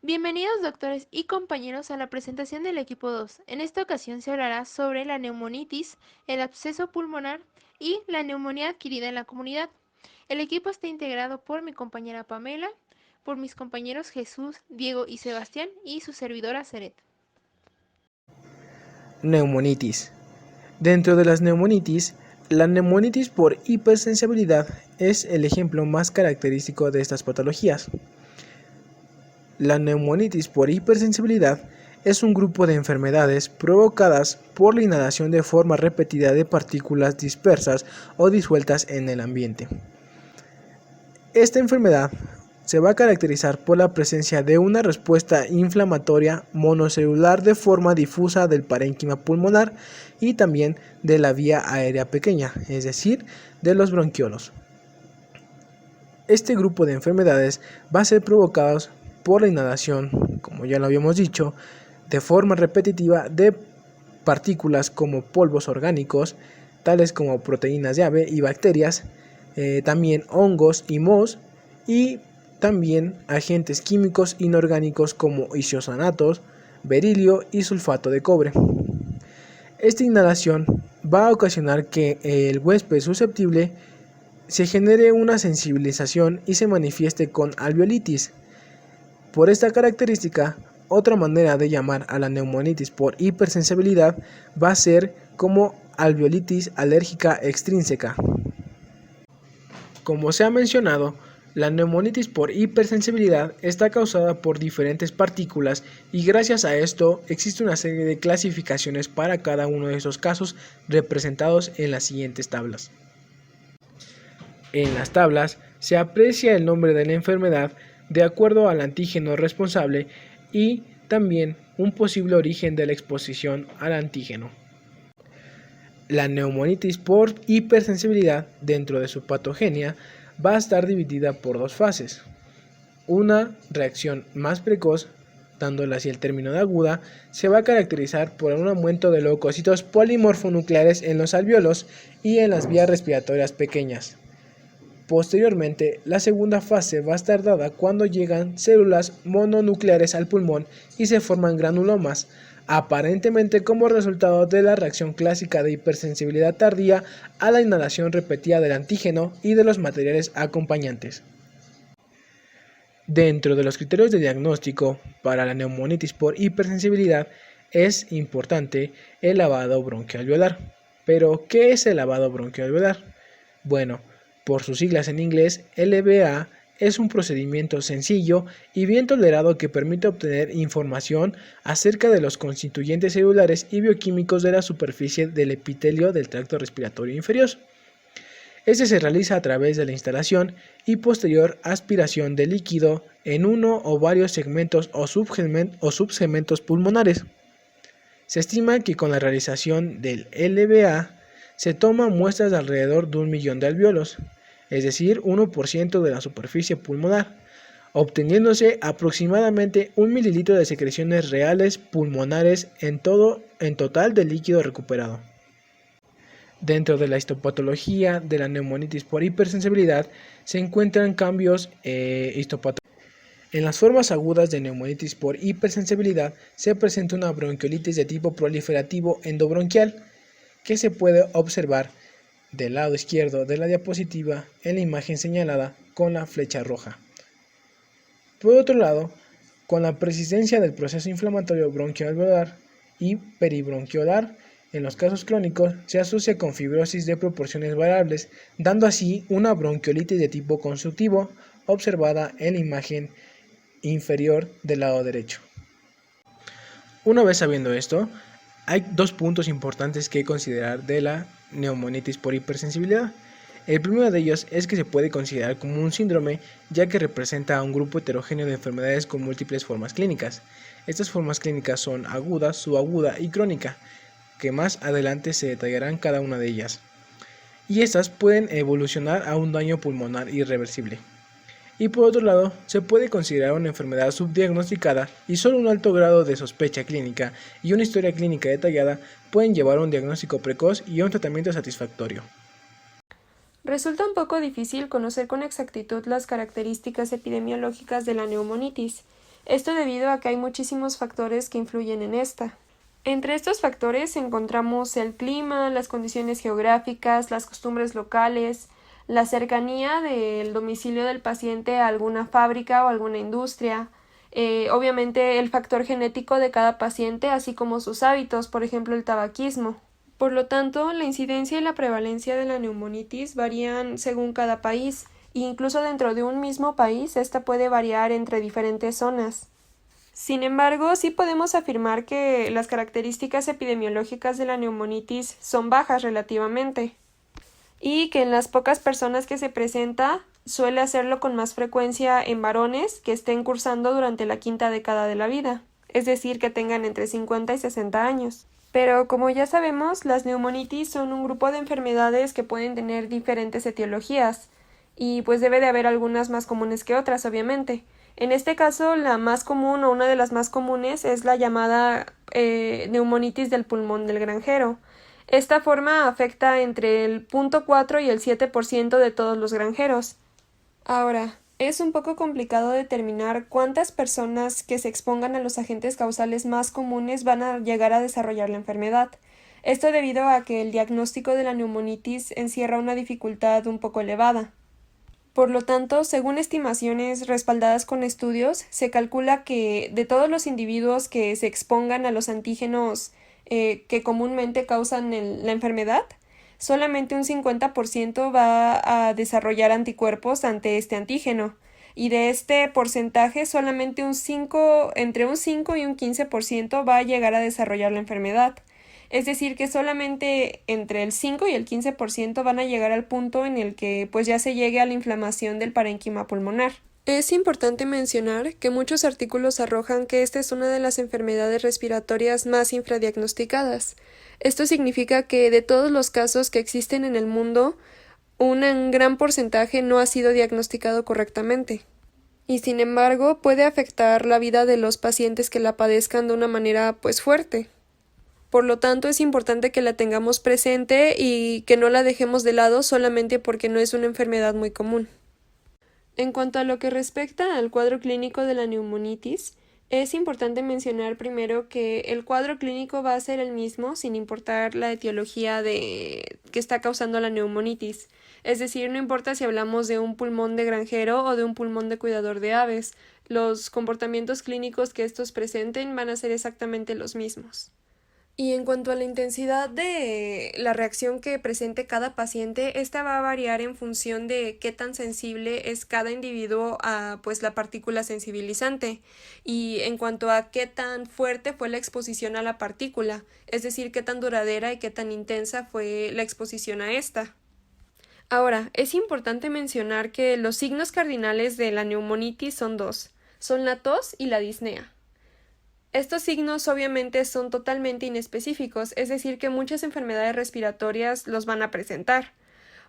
Bienvenidos doctores y compañeros a la presentación del equipo 2. En esta ocasión se hablará sobre la neumonitis, el absceso pulmonar y la neumonía adquirida en la comunidad. El equipo está integrado por mi compañera Pamela, por mis compañeros Jesús, Diego y Sebastián y su servidora Seret. Neumonitis. Dentro de las neumonitis, la neumonitis por hipersensibilidad es el ejemplo más característico de estas patologías. La neumonitis por hipersensibilidad es un grupo de enfermedades provocadas por la inhalación de forma repetida de partículas dispersas o disueltas en el ambiente. Esta enfermedad se va a caracterizar por la presencia de una respuesta inflamatoria monocelular de forma difusa del parénquima pulmonar y también de la vía aérea pequeña, es decir, de los bronquiolos. Este grupo de enfermedades va a ser provocados por la inhalación, como ya lo habíamos dicho, de forma repetitiva de partículas como polvos orgánicos, tales como proteínas de ave y bacterias, también hongos y mohos, y también agentes químicos inorgánicos como isocianatos, berilio y sulfato de cobre. Esta inhalación va a ocasionar que el huésped susceptible se genere una sensibilización y se manifieste con alveolitis. Por esta característica, otra manera de llamar a la neumonitis por hipersensibilidad va a ser como alveolitis alérgica extrínseca. Como se ha mencionado, la neumonitis por hipersensibilidad está causada por diferentes partículas y gracias a esto existe una serie de clasificaciones para cada uno de esos casos representados en las siguientes tablas. En las tablas se aprecia el nombre de la enfermedad de acuerdo al antígeno responsable y también un posible origen de la exposición al antígeno. La neumonitis por hipersensibilidad dentro de su patogenia va a estar dividida por dos fases. Una reacción más precoz, dándole así el término de aguda, se va a caracterizar por un aumento de leucocitos polimorfonucleares en los alvéolos y en las vías respiratorias pequeñas. Posteriormente, la segunda fase va a estar dada cuando llegan células mononucleares al pulmón y se forman granulomas, aparentemente como resultado de la reacción clásica de hipersensibilidad tardía a la inhalación repetida del antígeno y de los materiales acompañantes. Dentro de los criterios de diagnóstico para la neumonitis por hipersensibilidad es importante el lavado bronquialveolar. Pero, ¿qué es el lavado bronquialveolar? Bueno, por sus siglas en inglés, LVA es un procedimiento sencillo y bien tolerado que permite obtener información acerca de los constituyentes celulares y bioquímicos de la superficie del epitelio del tracto respiratorio inferior. Este se realiza a través de la instalación y posterior aspiración de líquido en uno o varios segmentos o subsegmentos pulmonares. Se estima que con la realización del LVA se toman muestras de alrededor de 1 millón de alvéolos, es decir, 1% de la superficie pulmonar, obteniéndose aproximadamente 1 mililitro de secreciones reales pulmonares en total de líquido recuperado. Dentro de la histopatología de la neumonitis por hipersensibilidad se encuentran cambios histopatológicos. En las formas agudas de neumonitis por hipersensibilidad se presenta una bronquiolitis de tipo proliferativo endobronquial que se puede observar del lado izquierdo de la diapositiva en la imagen señalada con la flecha roja. Por otro lado, con la persistencia del proceso inflamatorio bronquialveolar y peribronquiolar, en los casos crónicos se asocia con fibrosis de proporciones variables, dando así una bronquiolitis de tipo constructivo observada en la imagen inferior del lado derecho. Una vez sabiendo esto, hay dos puntos importantes que considerar de la neumonitis por hipersensibilidad. El primero de ellos es que se puede considerar como un síndrome, ya que representa a un grupo heterogéneo de enfermedades con múltiples formas clínicas. Estas formas clínicas son aguda, subaguda y crónica, que más adelante se detallarán cada una de ellas. Y estas pueden evolucionar a un daño pulmonar irreversible. Y por otro lado, se puede considerar una enfermedad subdiagnosticada y solo un alto grado de sospecha clínica y una historia clínica detallada pueden llevar a un diagnóstico precoz y a un tratamiento satisfactorio. Resulta un poco difícil conocer con exactitud las características epidemiológicas de la neumonitis, Esto debido a que hay muchísimos factores que influyen en esta. Entre estos factores encontramos el clima, las condiciones geográficas, las costumbres locales, la cercanía del domicilio del paciente a alguna fábrica o alguna industria, obviamente el factor genético de cada paciente, así como sus hábitos, por ejemplo el tabaquismo. Por lo tanto, la incidencia y la prevalencia de la neumonitis varían según cada país, e incluso dentro de un mismo país esta puede variar entre diferentes zonas. Sin embargo, sí podemos afirmar que las características epidemiológicas de la neumonitis son bajas relativamente y que en las pocas personas que se presenta suele hacerlo con más frecuencia en varones que estén cursando durante la quinta década de la vida, es decir, que tengan entre 50 y 60 años. Pero como ya sabemos, las neumonitis son un grupo de enfermedades que pueden tener diferentes etiologías y pues debe de haber algunas más comunes que otras, obviamente. En este caso, la más común o una de las más comunes es la llamada neumonitis del pulmón del granjero. Esta forma afecta entre el 0.4 y el 7% de todos los granjeros. Ahora, es un poco complicado determinar cuántas personas que se expongan a los agentes causales más comunes van a llegar a desarrollar la enfermedad. Esto debido a que el diagnóstico de la neumonitis encierra una dificultad un poco elevada. Por lo tanto, según estimaciones respaldadas con estudios, se calcula que de todos los individuos que se expongan a los antígenos que comúnmente causan la enfermedad, solamente un 50% va a desarrollar anticuerpos ante este antígeno, y de este porcentaje solamente entre un 5 y un 15% va a llegar a desarrollar la enfermedad. Es decir, que solamente entre el 5 y el 15% van a llegar al punto en el que pues ya se llegue a la inflamación del parénquima pulmonar. Es importante mencionar que muchos artículos arrojan que esta es una de las enfermedades respiratorias más infradiagnosticadas. Esto significa que de todos los casos que existen en el mundo, un gran porcentaje no ha sido diagnosticado correctamente. Y sin embargo, puede afectar la vida de los pacientes que la padezcan de una manera pues fuerte. Por lo tanto, es importante que la tengamos presente y que no la dejemos de lado solamente porque no es una enfermedad muy común. En cuanto a lo que respecta al cuadro clínico de la neumonitis, es importante mencionar primero que el cuadro clínico va a ser el mismo sin importar la etiología que está causando la neumonitis. Es decir, no importa si hablamos de un pulmón de granjero o de un pulmón de cuidador de aves, los comportamientos clínicos que estos presenten van a ser exactamente los mismos. Y en cuanto a la intensidad de la reacción que presente cada paciente, esta va a variar en función de qué tan sensible es cada individuo a pues la partícula sensibilizante y en cuanto a qué tan fuerte fue la exposición a la partícula, es decir, qué tan duradera y qué tan intensa fue la exposición a esta. Ahora, es importante mencionar que los signos cardinales de la neumonitis son dos, son la tos y la disnea. Estos signos obviamente son totalmente inespecíficos, es decir, que muchas enfermedades respiratorias los van a presentar.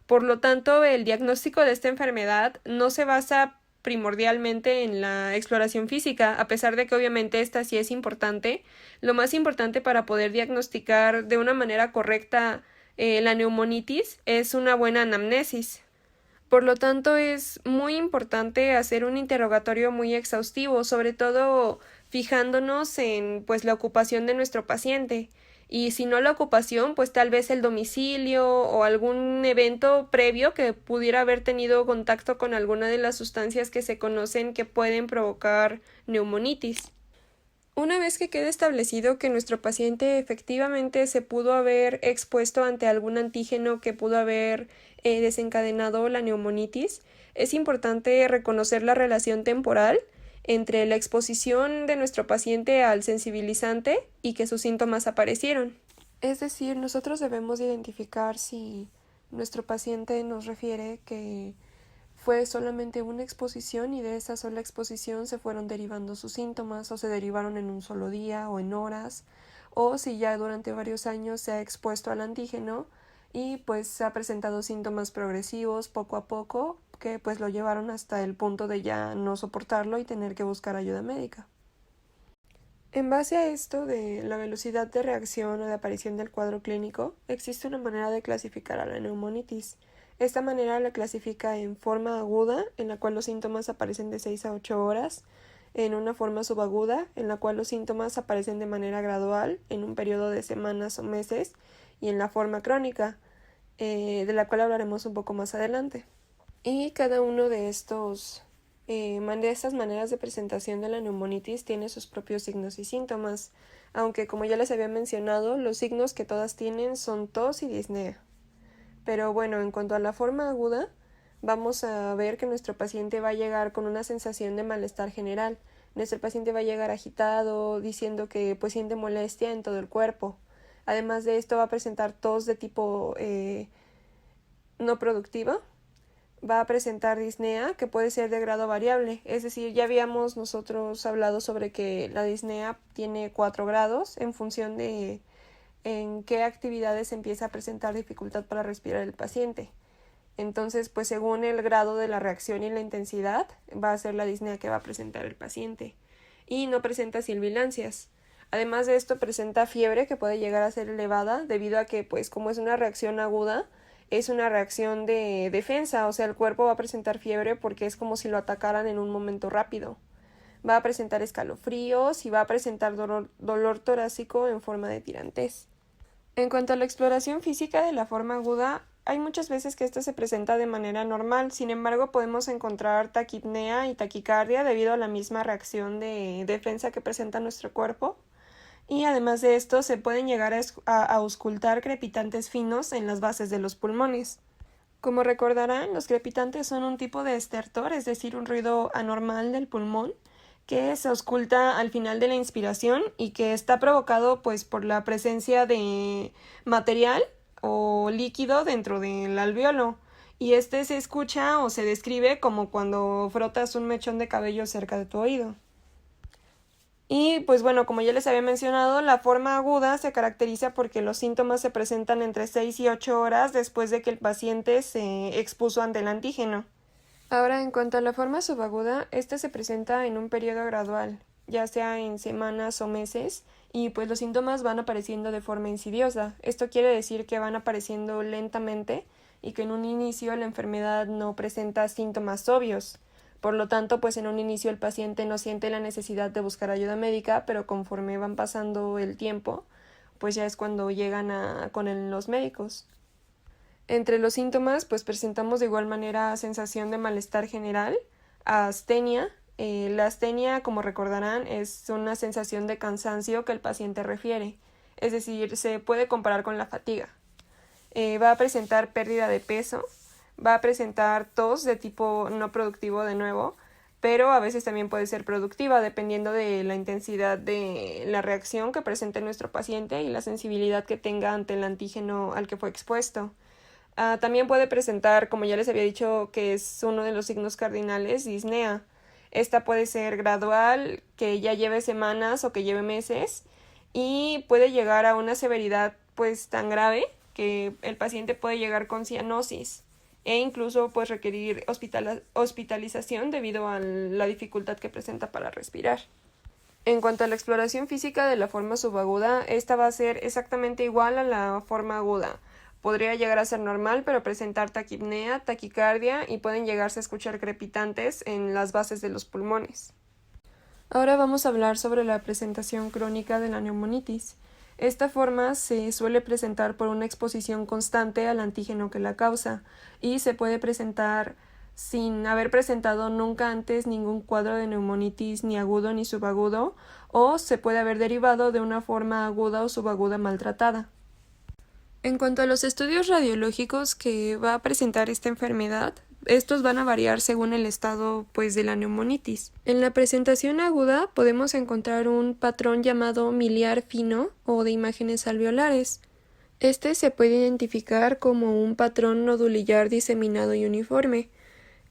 Por lo tanto, el diagnóstico de esta enfermedad no se basa primordialmente en la exploración física, a pesar de que obviamente esta sí es importante. Lo más importante para poder diagnosticar de una manera correcta la neumonitis es una buena anamnesis. Por lo tanto, es muy importante hacer un interrogatorio muy exhaustivo, sobre todo fijándonos en pues la ocupación de nuestro paciente. Y si no la ocupación, pues tal vez el domicilio o algún evento previo que pudiera haber tenido contacto con alguna de las sustancias que se conocen que pueden provocar neumonitis. Una vez que quede establecido que nuestro paciente efectivamente se pudo haber expuesto ante algún antígeno que pudo haber desencadenado la neumonitis, es importante reconocer la relación temporal entre la exposición de nuestro paciente al sensibilizante y que sus síntomas aparecieron. Es decir, nosotros debemos identificar si nuestro paciente nos refiere que fue solamente una exposición y de esa sola exposición se fueron derivando sus síntomas o se derivaron en un solo día o en horas, o si ya durante varios años se ha expuesto al antígeno y pues ha presentado síntomas progresivos poco a poco que pues lo llevaron hasta el punto de ya no soportarlo y tener que buscar ayuda médica. En base a esto de la velocidad de reacción o de aparición del cuadro clínico, existe una manera de clasificar a la neumonitis. Esta manera la clasifica en forma aguda, en la cual los síntomas aparecen de 6 a 8 horas, en una forma subaguda, en la cual los síntomas aparecen de manera gradual en un periodo de semanas o meses, y en la forma crónica, de la cual hablaremos un poco más adelante. Y cada uno de estas maneras de presentación de la neumonitis tiene sus propios signos y síntomas, aunque como ya les había mencionado, los signos que todas tienen son tos y disnea. Pero bueno, en cuanto a la forma aguda, vamos a ver que nuestro paciente va a llegar con una sensación de malestar general. Nuestro paciente va a llegar agitado, diciendo que pues siente molestia en todo el cuerpo. Además de esto va a presentar tos de tipo no productiva. Va a presentar disnea, que puede ser de grado variable, es decir, ya habíamos nosotros hablado sobre que la disnea tiene 4 grados en función de en qué actividades empieza a presentar dificultad para respirar el paciente. Entonces, pues según el grado de la reacción y la intensidad, va a ser la disnea que va a presentar el paciente. Y no presenta sibilancias. Además de esto, presenta fiebre que puede llegar a ser elevada debido a que, pues como es una reacción aguda, es una reacción de defensa, o sea, el cuerpo va a presentar fiebre porque es como si lo atacaran en un momento rápido. Va a presentar escalofríos y va a presentar dolor torácico en forma de tirantez. En cuanto a la exploración física de la forma aguda, hay muchas veces que esta se presenta de manera normal, sin embargo podemos encontrar taquipnea y taquicardia debido a la misma reacción de defensa que presenta nuestro cuerpo. Y además de esto, se pueden llegar a auscultar crepitantes finos en las bases de los pulmones. Como recordarán, los crepitantes son un tipo de estertor, es decir, un ruido anormal del pulmón, que se ausculta al final de la inspiración y que está provocado pues por la presencia de material o líquido dentro del alvéolo. Y este se escucha o se describe como cuando frotas un mechón de cabello cerca de tu oído. Y pues bueno, como ya les había mencionado, la forma aguda se caracteriza porque los síntomas se presentan entre 6 y 8 horas después de que el paciente se expuso ante el antígeno. Ahora, en cuanto a la forma subaguda, esta se presenta en un periodo gradual, ya sea en semanas o meses, y pues los síntomas van apareciendo de forma insidiosa. Esto quiere decir que van apareciendo lentamente y que en un inicio la enfermedad no presenta síntomas obvios. Por lo tanto, pues en un inicio el paciente no siente la necesidad de buscar ayuda médica, pero conforme van pasando el tiempo, pues ya es cuando llegan con los médicos. Entre los síntomas, pues presentamos de igual manera sensación de malestar general, astenia. La astenia, como recordarán, es una sensación de cansancio que el paciente refiere, es decir, se puede comparar con la fatiga. Va a presentar pérdida de peso, va a presentar tos de tipo no productivo de nuevo, pero a veces también puede ser productiva dependiendo de la intensidad de la reacción que presente nuestro paciente y la sensibilidad que tenga ante el antígeno al que fue expuesto. También puede presentar, como ya les había dicho, que es uno de los signos cardinales, disnea. Esta puede ser gradual, que ya lleve semanas o que lleve meses, y puede llegar a una severidad pues tan grave que el paciente puede llegar con cianosis e incluso pues requerir hospitalización debido a la dificultad que presenta para respirar. En cuanto a la exploración física de la forma subaguda, esta va a ser exactamente igual a la forma aguda. Podría llegar a ser normal, pero presentar taquipnea, taquicardia y pueden llegarse a escuchar crepitantes en las bases de los pulmones. Ahora vamos a hablar sobre la presentación crónica de la neumonitis. Esta forma se suele presentar por una exposición constante al antígeno que la causa y se puede presentar sin haber presentado nunca antes ningún cuadro de neumonitis ni agudo ni subagudo, o se puede haber derivado de una forma aguda o subaguda maltratada. En cuanto a los estudios radiológicos que va a presentar esta enfermedad, estos van a variar según el estado de la neumonitis. En la presentación aguda podemos encontrar un patrón llamado miliar fino o de imágenes alveolares. Este se puede identificar como un patrón nodulillar diseminado y uniforme.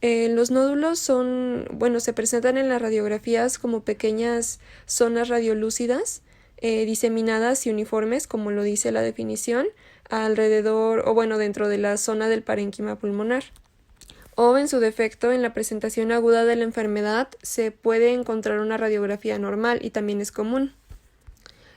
Los nódulos se presentan en las radiografías como pequeñas zonas radiolúcidas, diseminadas y uniformes, como lo dice la definición, alrededor dentro de la zona del parénquima pulmonar. O en su defecto, en la presentación aguda de la enfermedad se puede encontrar una radiografía normal y también es común.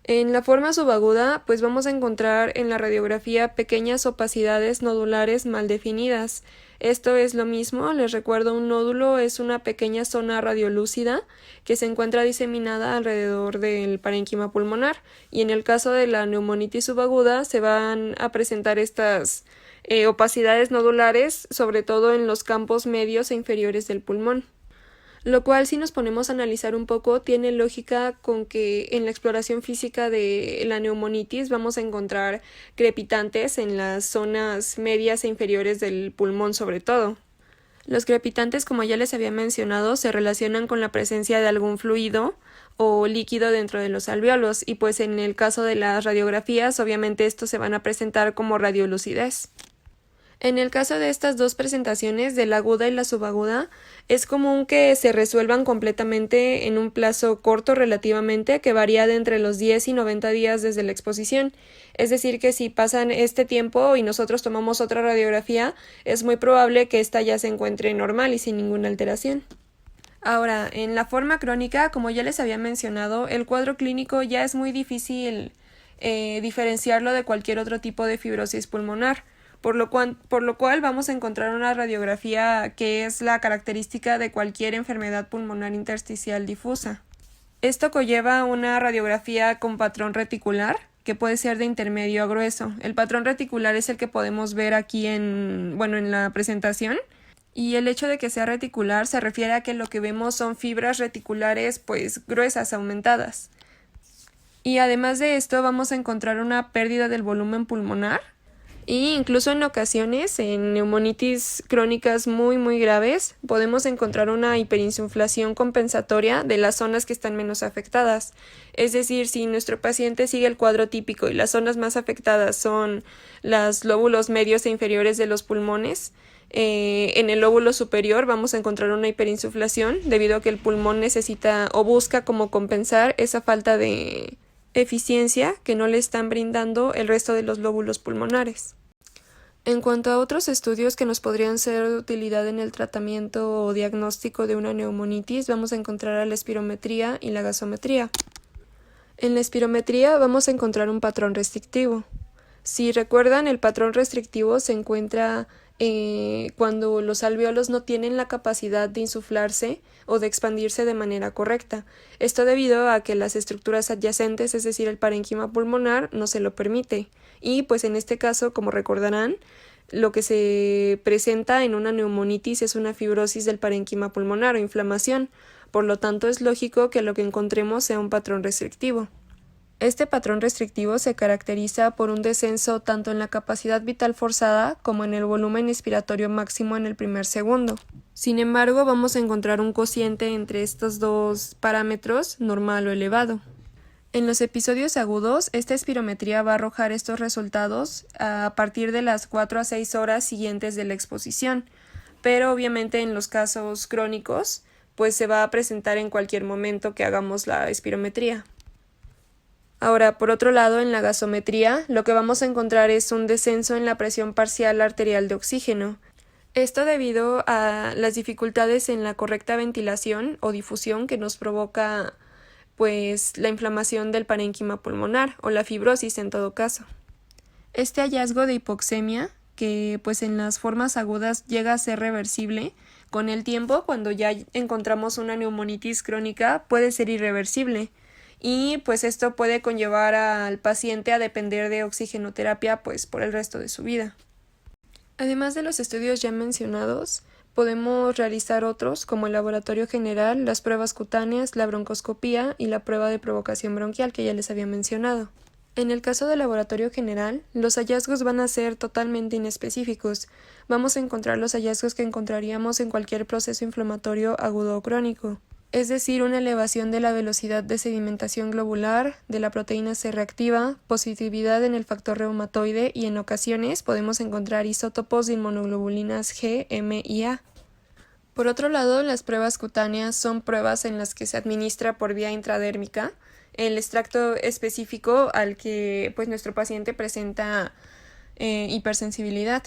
En la forma subaguda, pues vamos a encontrar en la radiografía pequeñas opacidades nodulares mal definidas. Esto es lo mismo, les recuerdo, un nódulo es una pequeña zona radiolúcida que se encuentra diseminada alrededor del parénquima pulmonar, y en el caso de la neumonitis subaguda se van a presentar estas opacidades nodulares, sobre todo en los campos medios e inferiores del pulmón. Lo cual, si nos ponemos a analizar un poco, tiene lógica con que en la exploración física de la neumonitis vamos a encontrar crepitantes en las zonas medias e inferiores del pulmón sobre todo. Los crepitantes, como ya les había mencionado, se relacionan con la presencia de algún fluido o líquido dentro de los alvéolos, y pues en el caso de las radiografías, obviamente estos se van a presentar como radiolucidez. En el caso de estas dos presentaciones, de la aguda y la subaguda, es común que se resuelvan completamente en un plazo corto relativamente, que varía de entre los 10 y 90 días desde la exposición. Es decir, que si pasan este tiempo y nosotros tomamos otra radiografía, es muy probable que ésta ya se encuentre normal y sin ninguna alteración. Ahora, en la forma crónica, como ya les había mencionado, el cuadro clínico ya es muy difícil diferenciarlo de cualquier otro tipo de fibrosis pulmonar. Por lo cual vamos a encontrar una radiografía que es la característica de cualquier enfermedad pulmonar intersticial difusa. Esto conlleva una radiografía con patrón reticular, que puede ser de intermedio a grueso. El patrón reticular es el que podemos ver aquí en la presentación, y el hecho de que sea reticular se refiere a que lo que vemos son fibras reticulares pues gruesas, aumentadas. Y además de esto vamos a encontrar una pérdida del volumen pulmonar, y incluso en ocasiones, en neumonitis crónicas muy graves, podemos encontrar una hiperinsuflación compensatoria de las zonas que están menos afectadas. Es decir, si nuestro paciente sigue el cuadro típico y las zonas más afectadas son los lóbulos medios e inferiores de los pulmones, en el lóbulo superior vamos a encontrar una hiperinsuflación debido a que el pulmón necesita o busca como compensar esa falta de eficiencia que no le están brindando el resto de los lóbulos pulmonares. En cuanto a otros estudios que nos podrían ser de utilidad en el tratamiento o diagnóstico de una neumonitis, vamos a encontrar a la espirometría y la gasometría. En la espirometría vamos a encontrar un patrón restrictivo. Si recuerdan, el patrón restrictivo se encuentra cuando los alvéolos no tienen la capacidad de insuflarse o de expandirse de manera correcta. Esto debido a que las estructuras adyacentes, es decir, el parénquima pulmonar, no se lo permite. Y pues en este caso, como recordarán, lo que se presenta en una neumonitis es una fibrosis del parénquima pulmonar o inflamación. Por lo tanto, es lógico que lo que encontremos sea un patrón restrictivo. Este patrón restrictivo se caracteriza por un descenso tanto en la capacidad vital forzada como en el volumen expiratorio máximo en el primer segundo. Sin embargo, vamos a encontrar un cociente entre estos dos parámetros, normal o elevado. En los episodios agudos, esta espirometría va a arrojar estos resultados a partir de las 4 a 6 horas siguientes de la exposición, pero obviamente en los casos crónicos, pues se va a presentar en cualquier momento que hagamos la espirometría. Ahora, por otro lado, en la gasometría, lo que vamos a encontrar es un descenso en la presión parcial arterial de oxígeno. Esto debido a las dificultades en la correcta ventilación o difusión que nos provoca pues la inflamación del parénquima pulmonar o la fibrosis en todo caso. Este hallazgo de hipoxemia, que pues en las formas agudas llega a ser reversible, con el tiempo, cuando ya encontramos una neumonitis crónica, puede ser irreversible. Y pues esto puede conllevar al paciente a depender de oxigenoterapia pues por el resto de su vida. Además de los estudios ya mencionados, podemos realizar otros como el laboratorio general, las pruebas cutáneas, la broncoscopía y la prueba de provocación bronquial que ya les había mencionado. En el caso del laboratorio general, los hallazgos van a ser totalmente inespecíficos. Vamos a encontrar los hallazgos que encontraríamos en cualquier proceso inflamatorio agudo o crónico. Es decir, una elevación de la velocidad de sedimentación globular, de la proteína C reactiva, positividad en el factor reumatoide y en ocasiones podemos encontrar isótopos de inmunoglobulinas G, M y A. Por otro lado, las pruebas cutáneas son pruebas en las que se administra por vía intradérmica el extracto específico al que pues nuestro paciente presenta hipersensibilidad.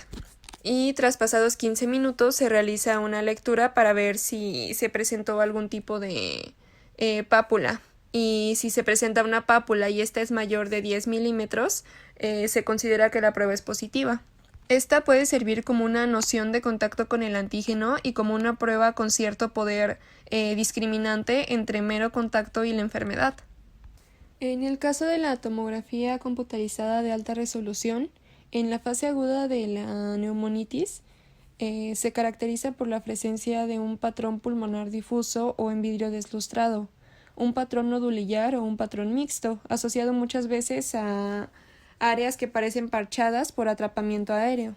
Y tras pasados 15 minutos se realiza una lectura para ver si se presentó algún tipo de pápula. y si se presenta una pápula y esta es mayor de 10 milímetros, se considera que la prueba es positiva. Esta puede servir como una noción de contacto con el antígeno y como una prueba con cierto poder discriminante entre mero contacto y la enfermedad. En el caso de la tomografía computarizada de alta resolución, en la fase aguda de la neumonitis, se caracteriza por la presencia de un patrón pulmonar difuso o en vidrio deslustrado, un patrón nodulillar o un patrón mixto, asociado muchas veces a áreas que parecen parchadas por atrapamiento aéreo.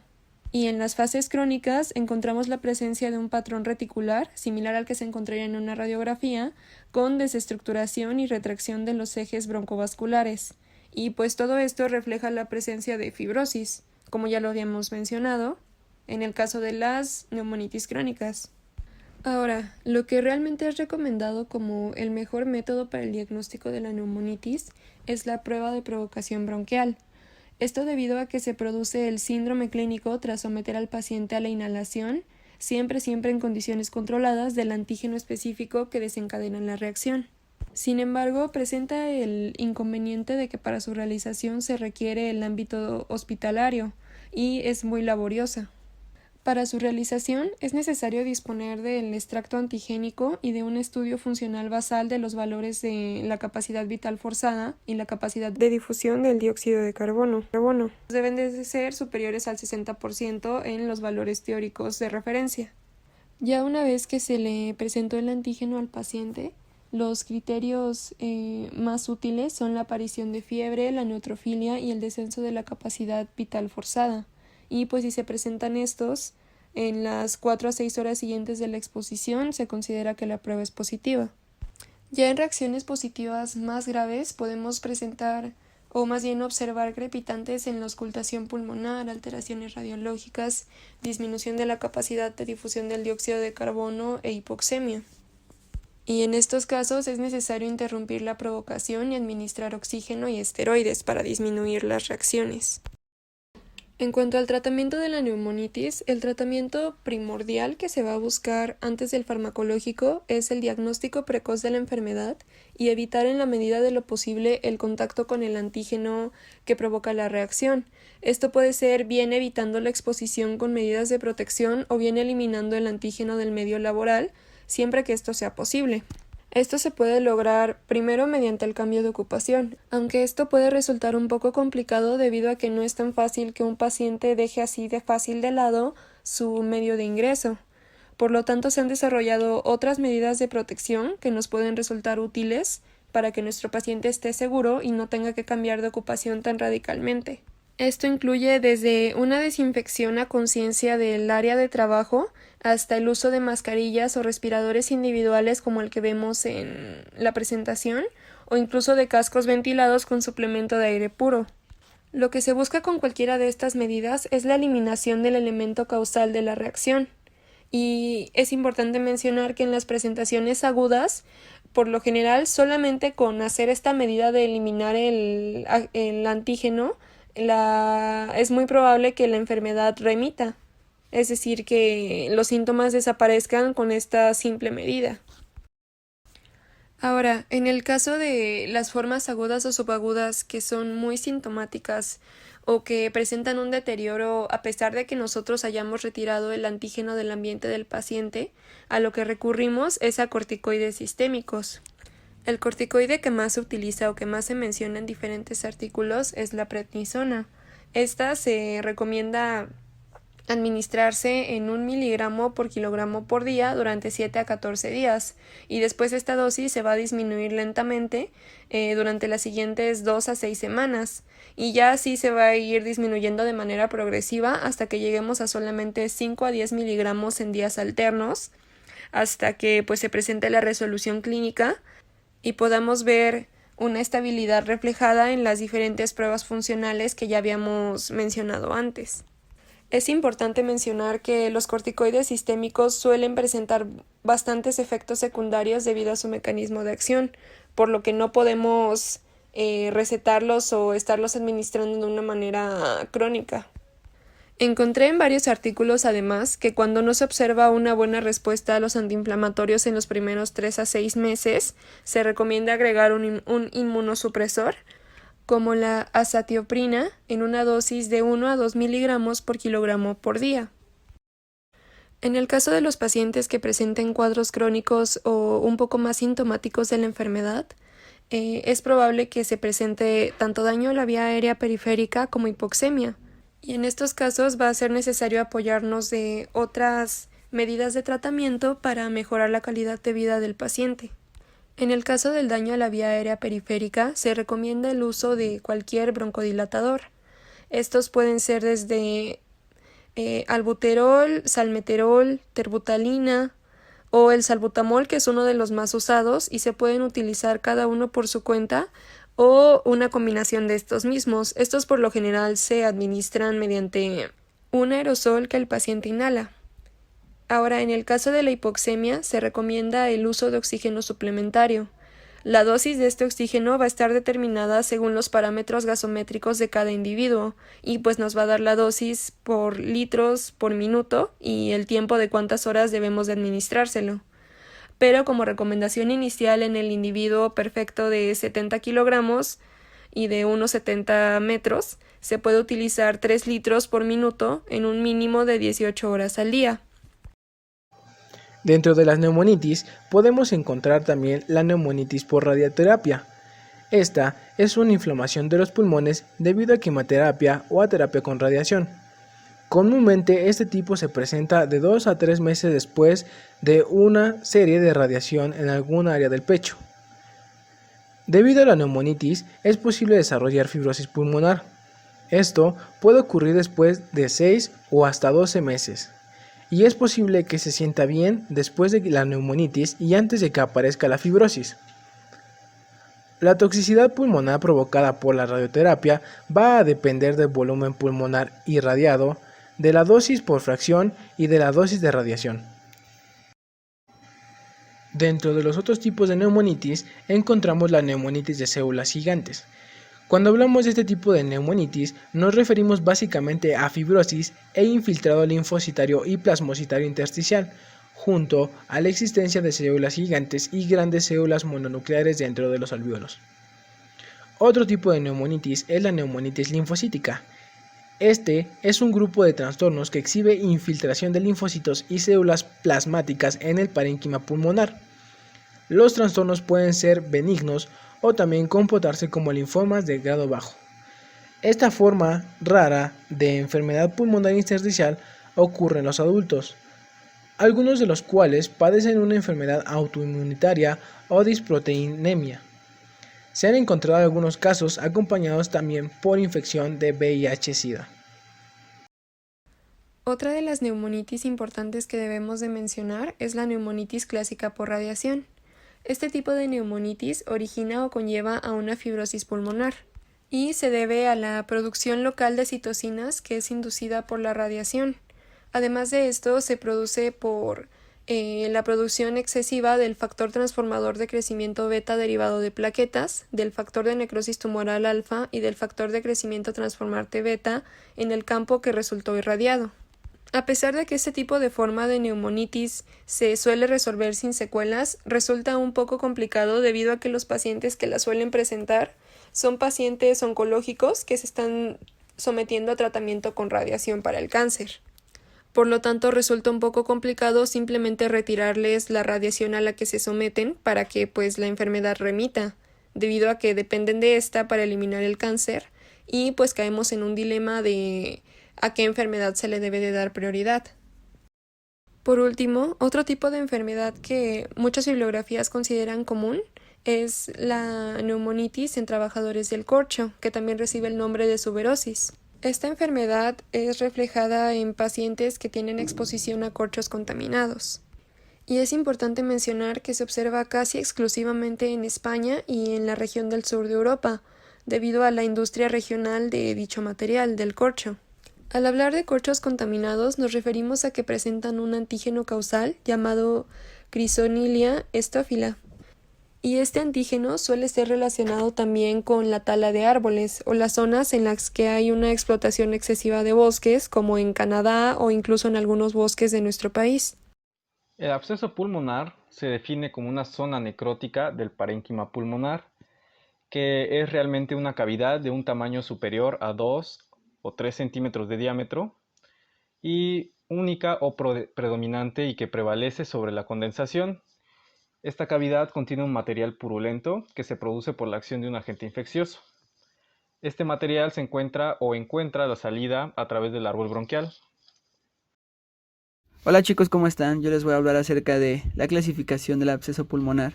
Y en las fases crónicas encontramos la presencia de un patrón reticular, similar al que se encontraría en una radiografía, con desestructuración y retracción de los ejes broncovasculares. Y pues todo esto refleja la presencia de fibrosis, como ya lo habíamos mencionado, en el caso de las neumonitis crónicas. Ahora, lo que realmente es recomendado como el mejor método para el diagnóstico de la neumonitis es la prueba de provocación bronquial. Esto debido a que se produce el síndrome clínico tras someter al paciente a la inhalación, siempre en condiciones controladas, del antígeno específico que desencadena la reacción. Sin embargo, presenta el inconveniente de que para su realización se requiere el ámbito hospitalario y es muy laboriosa. Para su realización es necesario disponer del extracto antigénico y de un estudio funcional basal de los valores de la capacidad vital forzada y la capacidad de difusión del dióxido de carbono. Deben de ser superiores al 60% en los valores teóricos de referencia. Ya una vez que se le presentó el antígeno al paciente, los criterios más útiles son la aparición de fiebre, la neutrofilia y el descenso de la capacidad vital forzada. Y pues si se presentan estos en las 4 a 6 horas siguientes de la exposición, se considera que la prueba es positiva. Ya en reacciones positivas más graves podemos presentar o más bien observar crepitantes en la auscultación pulmonar, alteraciones radiológicas, disminución de la capacidad de difusión del dióxido de carbono e hipoxemia. Y en estos casos es necesario interrumpir la provocación y administrar oxígeno y esteroides para disminuir las reacciones. En cuanto al tratamiento de la neumonitis, el tratamiento primordial que se va a buscar antes del farmacológico es el diagnóstico precoz de la enfermedad y evitar en la medida de lo posible el contacto con el antígeno que provoca la reacción. Esto puede ser bien evitando la exposición con medidas de protección o bien eliminando el antígeno del medio laboral, siempre que esto sea posible. Esto se puede lograr primero mediante el cambio de ocupación, aunque esto puede resultar un poco complicado debido a que no es tan fácil que un paciente deje así de fácil de lado su medio de ingreso. Por lo tanto, se han desarrollado otras medidas de protección que nos pueden resultar útiles para que nuestro paciente esté seguro y no tenga que cambiar de ocupación tan radicalmente. Esto incluye desde una desinfección a conciencia del área de trabajo hasta el uso de mascarillas o respiradores individuales como el que vemos en la presentación o incluso de cascos ventilados con suplemento de aire puro. Lo que se busca con cualquiera de estas medidas es la eliminación del elemento causal de la reacción. Y es importante mencionar que en las presentaciones agudas, por lo general, solamente con hacer esta medida de eliminar el antígeno, es muy probable que la enfermedad remita, es decir, que los síntomas desaparezcan con esta simple medida. Ahora, en el caso de las formas agudas o subagudas que son muy sintomáticas o que presentan un deterioro a pesar de que nosotros hayamos retirado el antígeno del ambiente del paciente, a lo que recurrimos es a corticoides sistémicos. El corticoide que más se utiliza o que más se menciona en diferentes artículos es la prednisona. Esta se recomienda administrarse en 1 miligramo por kilogramo por día durante 7 a 14 días y después esta dosis se va a disminuir lentamente durante las siguientes 2 a 6 semanas y ya así se va a ir disminuyendo de manera progresiva hasta que lleguemos a solamente 5 a 10 miligramos en días alternos hasta que pues se presente la resolución clínica y podamos ver una estabilidad reflejada en las diferentes pruebas funcionales que ya habíamos mencionado antes. Es importante mencionar que los corticoides sistémicos suelen presentar bastantes efectos secundarios debido a su mecanismo de acción, por lo que no podemos recetarlos o estarlos administrando de una manera crónica. Encontré en varios artículos además que cuando no se observa una buena respuesta a los antiinflamatorios en los primeros 3 a 6 meses, se recomienda agregar un inmunosupresor como la azatioprina en una dosis de 1 a 2 miligramos por kilogramo por día. En el caso de los pacientes que presenten cuadros crónicos o un poco más sintomáticos de la enfermedad, es probable que se presente tanto daño a la vía aérea periférica como hipoxemia. Y en estos casos va a ser necesario apoyarnos de otras medidas de tratamiento para mejorar la calidad de vida del paciente. En el caso del daño a la vía aérea periférica, se recomienda el uso de cualquier broncodilatador. Estos pueden ser desde albuterol, salmeterol, terbutalina o el salbutamol, que es uno de los más usados, y se pueden utilizar cada uno por su cuenta o una combinación de estos mismos. Estos por lo general se administran mediante un aerosol que el paciente inhala. Ahora, en el caso de la hipoxemia, se recomienda el uso de oxígeno suplementario. La dosis de este oxígeno va a estar determinada según los parámetros gasométricos de cada individuo y pues nos va a dar la dosis por litros por minuto y el tiempo de cuántas horas debemos de administrárselo. Pero como recomendación inicial en el individuo perfecto de 70 kilogramos y de unos 70 metros, se puede utilizar 3 litros por minuto en un mínimo de 18 horas al día. Dentro de las neumonitis podemos encontrar también la neumonitis por radioterapia. Esta es una inflamación de los pulmones debido a quimioterapia o a terapia con radiación. Comúnmente este tipo se presenta de 2 a 3 meses después de una serie de radiación en algún área del pecho. Debido a la neumonitis es posible desarrollar fibrosis pulmonar. Esto puede ocurrir después de 6 o hasta 12 meses. Y es posible que se sienta bien después de la neumonitis y antes de que aparezca la fibrosis. La toxicidad pulmonar provocada por la radioterapia va a depender del volumen pulmonar irradiado, de la dosis por fracción y de la dosis de radiación. Dentro de los otros tipos de neumonitis encontramos la neumonitis de células gigantes. Cuando hablamos de este tipo de neumonitis, nos referimos básicamente a fibrosis e infiltrado linfocitario y plasmocitario intersticial, junto a la existencia de células gigantes y grandes células mononucleares dentro de los alvéolos. Otro tipo de neumonitis es la neumonitis linfocítica. Este es un grupo de trastornos que exhibe infiltración de linfocitos y células plasmáticas en el parénquima pulmonar. Los trastornos pueden ser benignos o también comportarse como linfomas de grado bajo. Esta forma rara de enfermedad pulmonar intersticial ocurre en los adultos, algunos de los cuales padecen una enfermedad autoinmunitaria o disproteinemia. Se han encontrado algunos casos acompañados también por infección de VIH-Sida. Otra de las neumonitis importantes que debemos de mencionar es la neumonitis clásica por radiación. Este tipo de neumonitis origina o conlleva a una fibrosis pulmonar y se debe a la producción local de citocinas que es inducida por la radiación. Además de esto, se produce por la producción excesiva del factor transformador de crecimiento beta derivado de plaquetas, del factor de necrosis tumoral alfa y del factor de crecimiento transformante beta en el campo que resultó irradiado. A pesar de que este tipo de forma de neumonitis se suele resolver sin secuelas, resulta un poco complicado debido a que los pacientes que la suelen presentar son pacientes oncológicos que se están sometiendo a tratamiento con radiación para el cáncer. Por lo tanto, resulta un poco complicado simplemente retirarles la radiación a la que se someten para que pues la enfermedad remita, debido a que dependen de esta para eliminar el cáncer y pues caemos en un dilema de a qué enfermedad se le debe de dar prioridad. Por último, otro tipo de enfermedad que muchas bibliografías consideran común es la neumonitis en trabajadores del corcho, que también recibe el nombre de suberosis. Esta enfermedad es reflejada en pacientes que tienen exposición a corchos contaminados. Y es importante mencionar que se observa casi exclusivamente en España y en la región del sur de Europa, debido a la industria regional de dicho material, del corcho. Al hablar de corchos contaminados nos referimos a que presentan un antígeno causal llamado Crisonilia estofila y este antígeno suele ser relacionado también con la tala de árboles o las zonas en las que hay una explotación excesiva de bosques, como en Canadá o incluso en algunos bosques de nuestro país. El absceso pulmonar se define como una zona necrótica del parénquima pulmonar, que es realmente una cavidad de un tamaño superior a 2 o 3 centímetros de diámetro y única o predominante y que prevalece sobre la condensación. Esta cavidad contiene un material purulento que se produce por la acción de un agente infeccioso. Este material se encuentra la salida a través del árbol bronquial. Hola chicos, ¿cómo están? Yo les voy a hablar acerca de la clasificación del absceso pulmonar.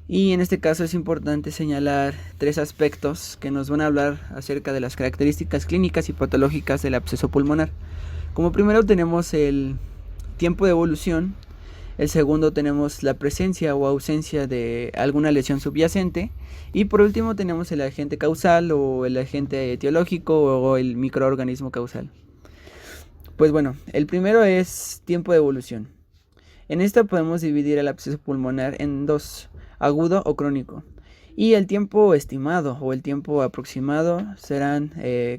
Y en este caso es importante señalar 3 aspectos que nos van a hablar acerca de las características clínicas y patológicas del absceso pulmonar. Como primero tenemos el tiempo de evolución, el segundo tenemos la presencia o ausencia de alguna lesión subyacente y por último tenemos el agente causal o el agente etiológico o el microorganismo causal. Pues bueno, el primero es tiempo de evolución. En esta podemos dividir el absceso pulmonar en 2, agudo o crónico. Y el tiempo estimado o el tiempo aproximado serán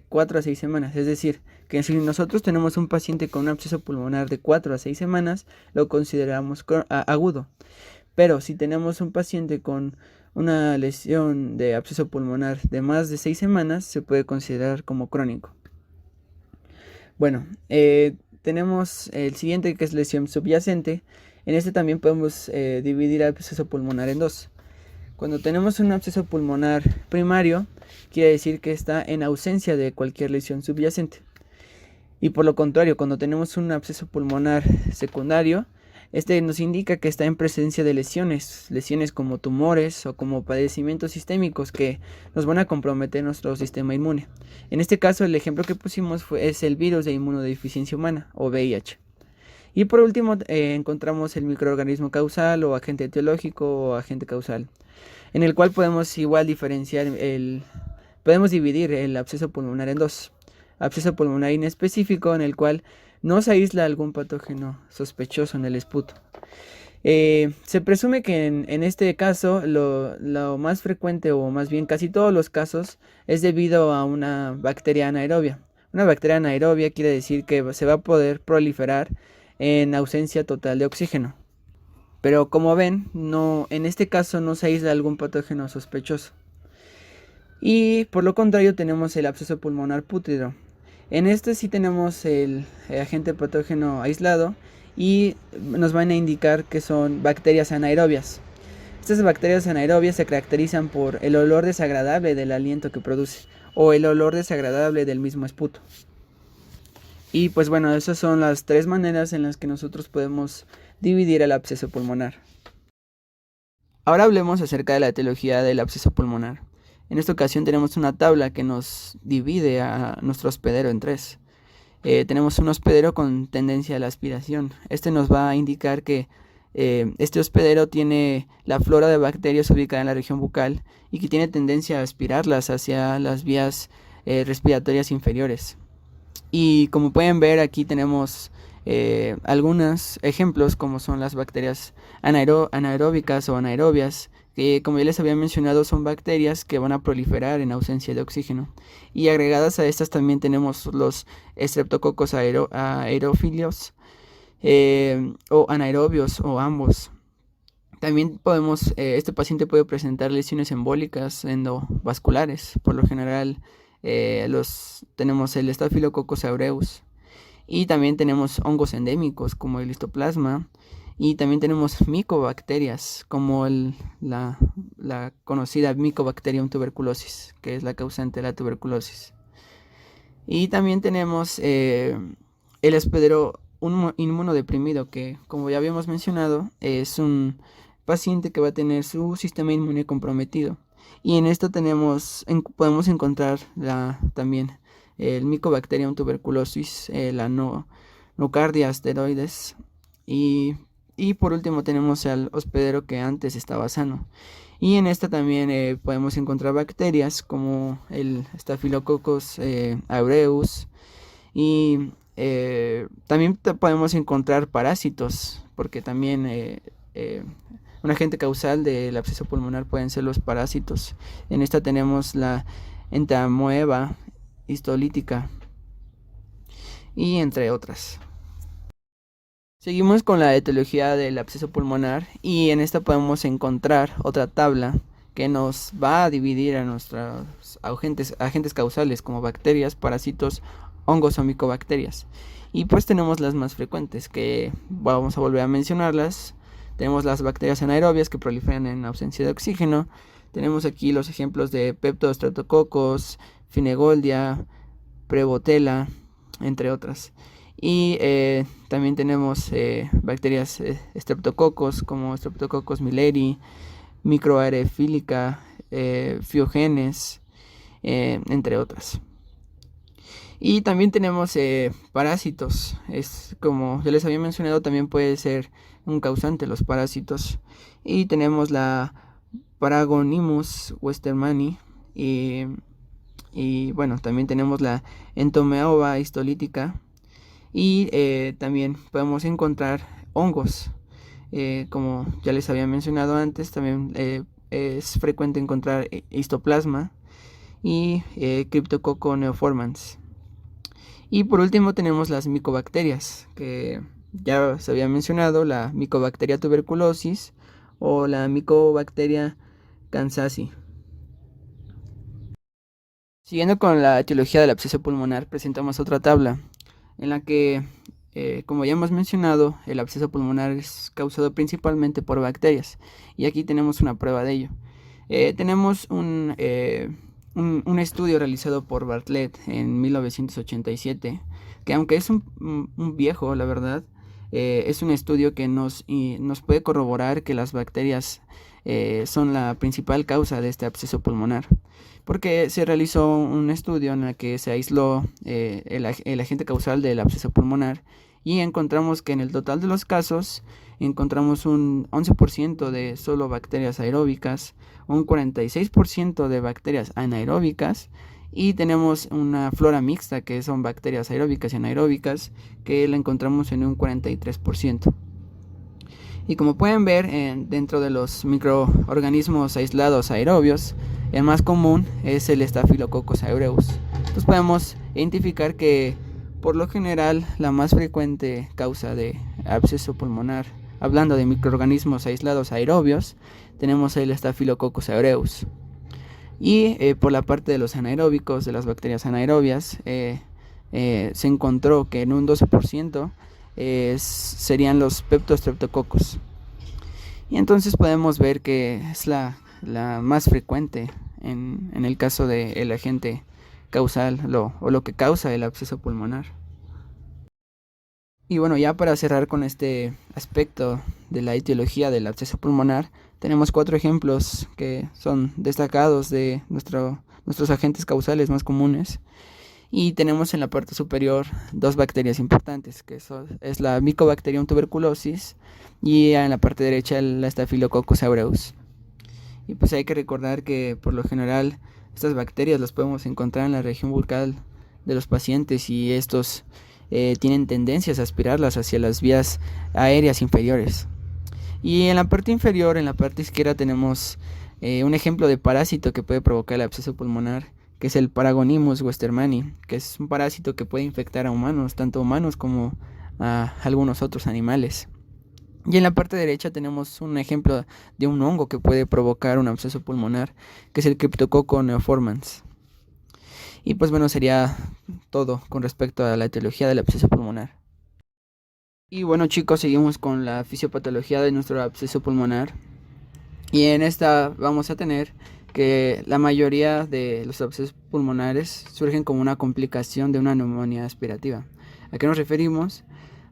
4 a 6 semanas. Es decir, que si nosotros tenemos un paciente con un absceso pulmonar de 4 a 6 semanas, lo consideramos agudo. Pero si tenemos un paciente con una lesión de absceso pulmonar de más de 6 semanas, se puede considerar como crónico. Bueno, tenemos el siguiente que es lesión subyacente. En este también podemos dividir el absceso pulmonar en 2. Cuando tenemos un absceso pulmonar primario, quiere decir que está en ausencia de cualquier lesión subyacente. Y por lo contrario, cuando tenemos un absceso pulmonar secundario, este nos indica que está en presencia de lesiones como tumores o como padecimientos sistémicos que nos van a comprometer nuestro sistema inmune. En este caso, el ejemplo que pusimos es el virus de inmunodeficiencia humana o VIH. Y por último, encontramos el microorganismo causal o agente etiológico o agente causal, en el cual podemos igual podemos dividir el absceso pulmonar en 2. Absceso pulmonar inespecífico, en el cual no se aísla algún patógeno sospechoso en el esputo. Se presume que en este caso lo más frecuente, o más bien casi todos los casos, es debido a una bacteria anaerobia. Una bacteria anaerobia quiere decir que se va a poder proliferar en ausencia total de oxígeno. Pero como ven, en este caso no se aísla algún patógeno sospechoso. Y por lo contrario tenemos el absceso pulmonar pútrido. En este sí tenemos el agente patógeno aislado y nos van a indicar que son bacterias anaerobias. Estas bacterias anaerobias se caracterizan por el olor desagradable del aliento que produce o el olor desagradable del mismo esputo. Y pues bueno, esas son las 3 maneras en las que nosotros podemos dividir el absceso pulmonar. Ahora hablemos acerca de la etiología del absceso pulmonar. En esta ocasión tenemos una tabla que nos divide a nuestro hospedero en 3. Tenemos un hospedero con tendencia a la aspiración. Este nos va a indicar que este hospedero tiene la flora de bacterias ubicada en la región bucal y que tiene tendencia a aspirarlas hacia las vías respiratorias inferiores. Y como pueden ver, aquí tenemos algunos ejemplos como son las bacterias anaeróbicas o anaerobias, que como ya les había mencionado son bacterias que van a proliferar en ausencia de oxígeno. Y agregadas a estas también tenemos los Streptococcus aerophilus o anaerobios o ambos. También este paciente puede presentar lesiones embólicas endovasculares. Por lo general tenemos el Staphylococcus aureus. Y también tenemos hongos endémicos como el histoplasma. Y también tenemos micobacterias como la conocida Mycobacterium tuberculosis, que es la causante de la tuberculosis. Y también tenemos el hospedero inmunodeprimido, que como ya habíamos mencionado es un paciente que va a tener su sistema inmune comprometido. Y en esto podemos encontrar también el Mycobacterium tuberculosis, la nocardia asteroides y por último tenemos al hospedero que antes estaba sano. Y en esta también podemos encontrar bacterias como el Staphylococcus aureus y también podemos encontrar parásitos, porque también Un agente causal del absceso pulmonar pueden ser los parásitos. En esta tenemos la entamoeba histolítica y entre otras. Seguimos con la etiología del absceso pulmonar y en esta podemos encontrar otra tabla que nos va a dividir a nuestros agentes causales como bacterias, parásitos, hongos o micobacterias. Y pues tenemos las más frecuentes, que vamos a volver a mencionarlas. Tenemos las bacterias anaerobias que proliferan en ausencia de oxígeno. Tenemos aquí los ejemplos de Peptostreptococcus, Finegoldia, Prevotella, entre otras. Y también tenemos bacterias Streptococcus como Streptococcus milleri, Microaerophilica, Phiogenes, entre otras. Y también tenemos parásitos. Es como ya les había mencionado, también puede ser un causante los parásitos. Y tenemos la Paragonimus westermanni y bueno, también tenemos la Entomoeba histolítica. Y también podemos encontrar hongos. Como ya les había mencionado antes, también es frecuente encontrar histoplasma y Cryptococcus neoformans. Y por último tenemos las micobacterias, que ya se había mencionado, la Mycobacteria tuberculosis o la Mycobacteria kansasi. Siguiendo con la etiología del absceso pulmonar, presentamos otra tabla en la que, como ya hemos mencionado, el absceso pulmonar es causado principalmente por bacterias. Y aquí tenemos una prueba de ello. Tenemos un estudio realizado por Bartlett en 1987, que aunque es un viejo, la verdad, es un estudio que nos puede corroborar que las bacterias son la principal causa de este absceso pulmonar, porque se realizó un estudio en el que se aisló el agente causal del absceso pulmonar y encontramos que en el total de los casos encontramos un 11% de solo bacterias aeróbicas, un 46% de bacterias anaeróbicas y tenemos una flora mixta que son bacterias aeróbicas y anaeróbicas que la encontramos en un 43%. Y como pueden ver, dentro de los microorganismos aislados aerobios, el más común es el Staphylococcus aureus. Entonces podemos identificar que por lo general la más frecuente causa de absceso pulmonar, hablando de microorganismos aislados aerobios, tenemos el Staphylococcus aureus. Y por la parte de los anaeróbicos, de las bacterias anaerobias, se encontró que en un 12% serían los Peptostreptococcus. Y entonces podemos ver que es la más frecuente en el caso del agente causal o lo que causa el absceso pulmonar. Y bueno, ya para cerrar con este aspecto de la etiología del absceso pulmonar, tenemos 4 ejemplos que son destacados de nuestros agentes causales más comunes. Y tenemos en la parte superior 2 bacterias importantes, que es la Mycobacterium tuberculosis y en la parte derecha la Staphylococcus aureus. Y pues hay que recordar que por lo general estas bacterias las podemos encontrar en la región bucal de los pacientes y estos tienen tendencias a aspirarlas hacia las vías aéreas inferiores. Y en la parte inferior, en la parte izquierda, tenemos un ejemplo de parásito que puede provocar el absceso pulmonar, que es el Paragonimus westermanni, que es un parásito que puede infectar a humanos, tanto humanos como a algunos otros animales. Y en la parte derecha tenemos un ejemplo de un hongo que puede provocar un absceso pulmonar, que es el Cryptococcus neoformans. Y pues bueno, sería todo con respecto a la etiología del absceso pulmonar. Y bueno chicos, seguimos con la fisiopatología de nuestro absceso pulmonar. Y en esta vamos a tener que la mayoría de los abscesos pulmonares surgen como una complicación de una neumonía aspirativa. ¿A qué nos referimos?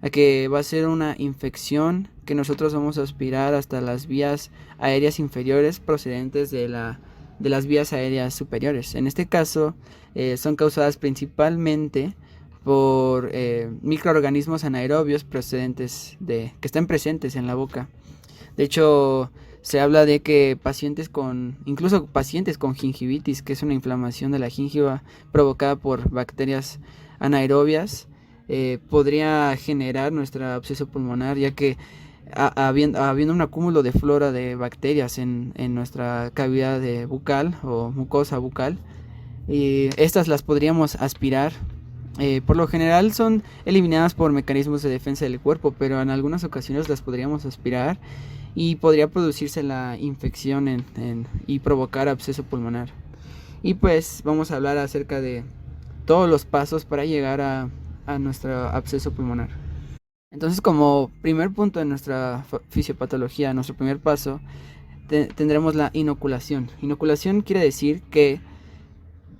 A que va a ser una infección que nosotros vamos a aspirar hasta las vías aéreas inferiores procedentes de las vías aéreas superiores. En este caso son causadas principalmente por microorganismos anaerobios procedentes que están presentes en la boca. De hecho, se habla de que incluso pacientes con gingivitis, que es una inflamación de la gingiva provocada por bacterias anaerobias, podría generar nuestro absceso pulmonar, ya que habiendo un acúmulo de flora de bacterias en nuestra cavidad bucal o mucosa bucal. Y estas las podríamos aspirar. Por lo general son eliminadas por mecanismos de defensa del cuerpo, pero en algunas ocasiones las podríamos aspirar y podría producirse la infección y provocar absceso pulmonar. Y pues vamos a hablar acerca de todos los pasos para llegar a nuestro absceso pulmonar. Entonces, como primer punto de nuestra fisiopatología, nuestro primer paso, tendremos la inoculación. Inoculación quiere decir que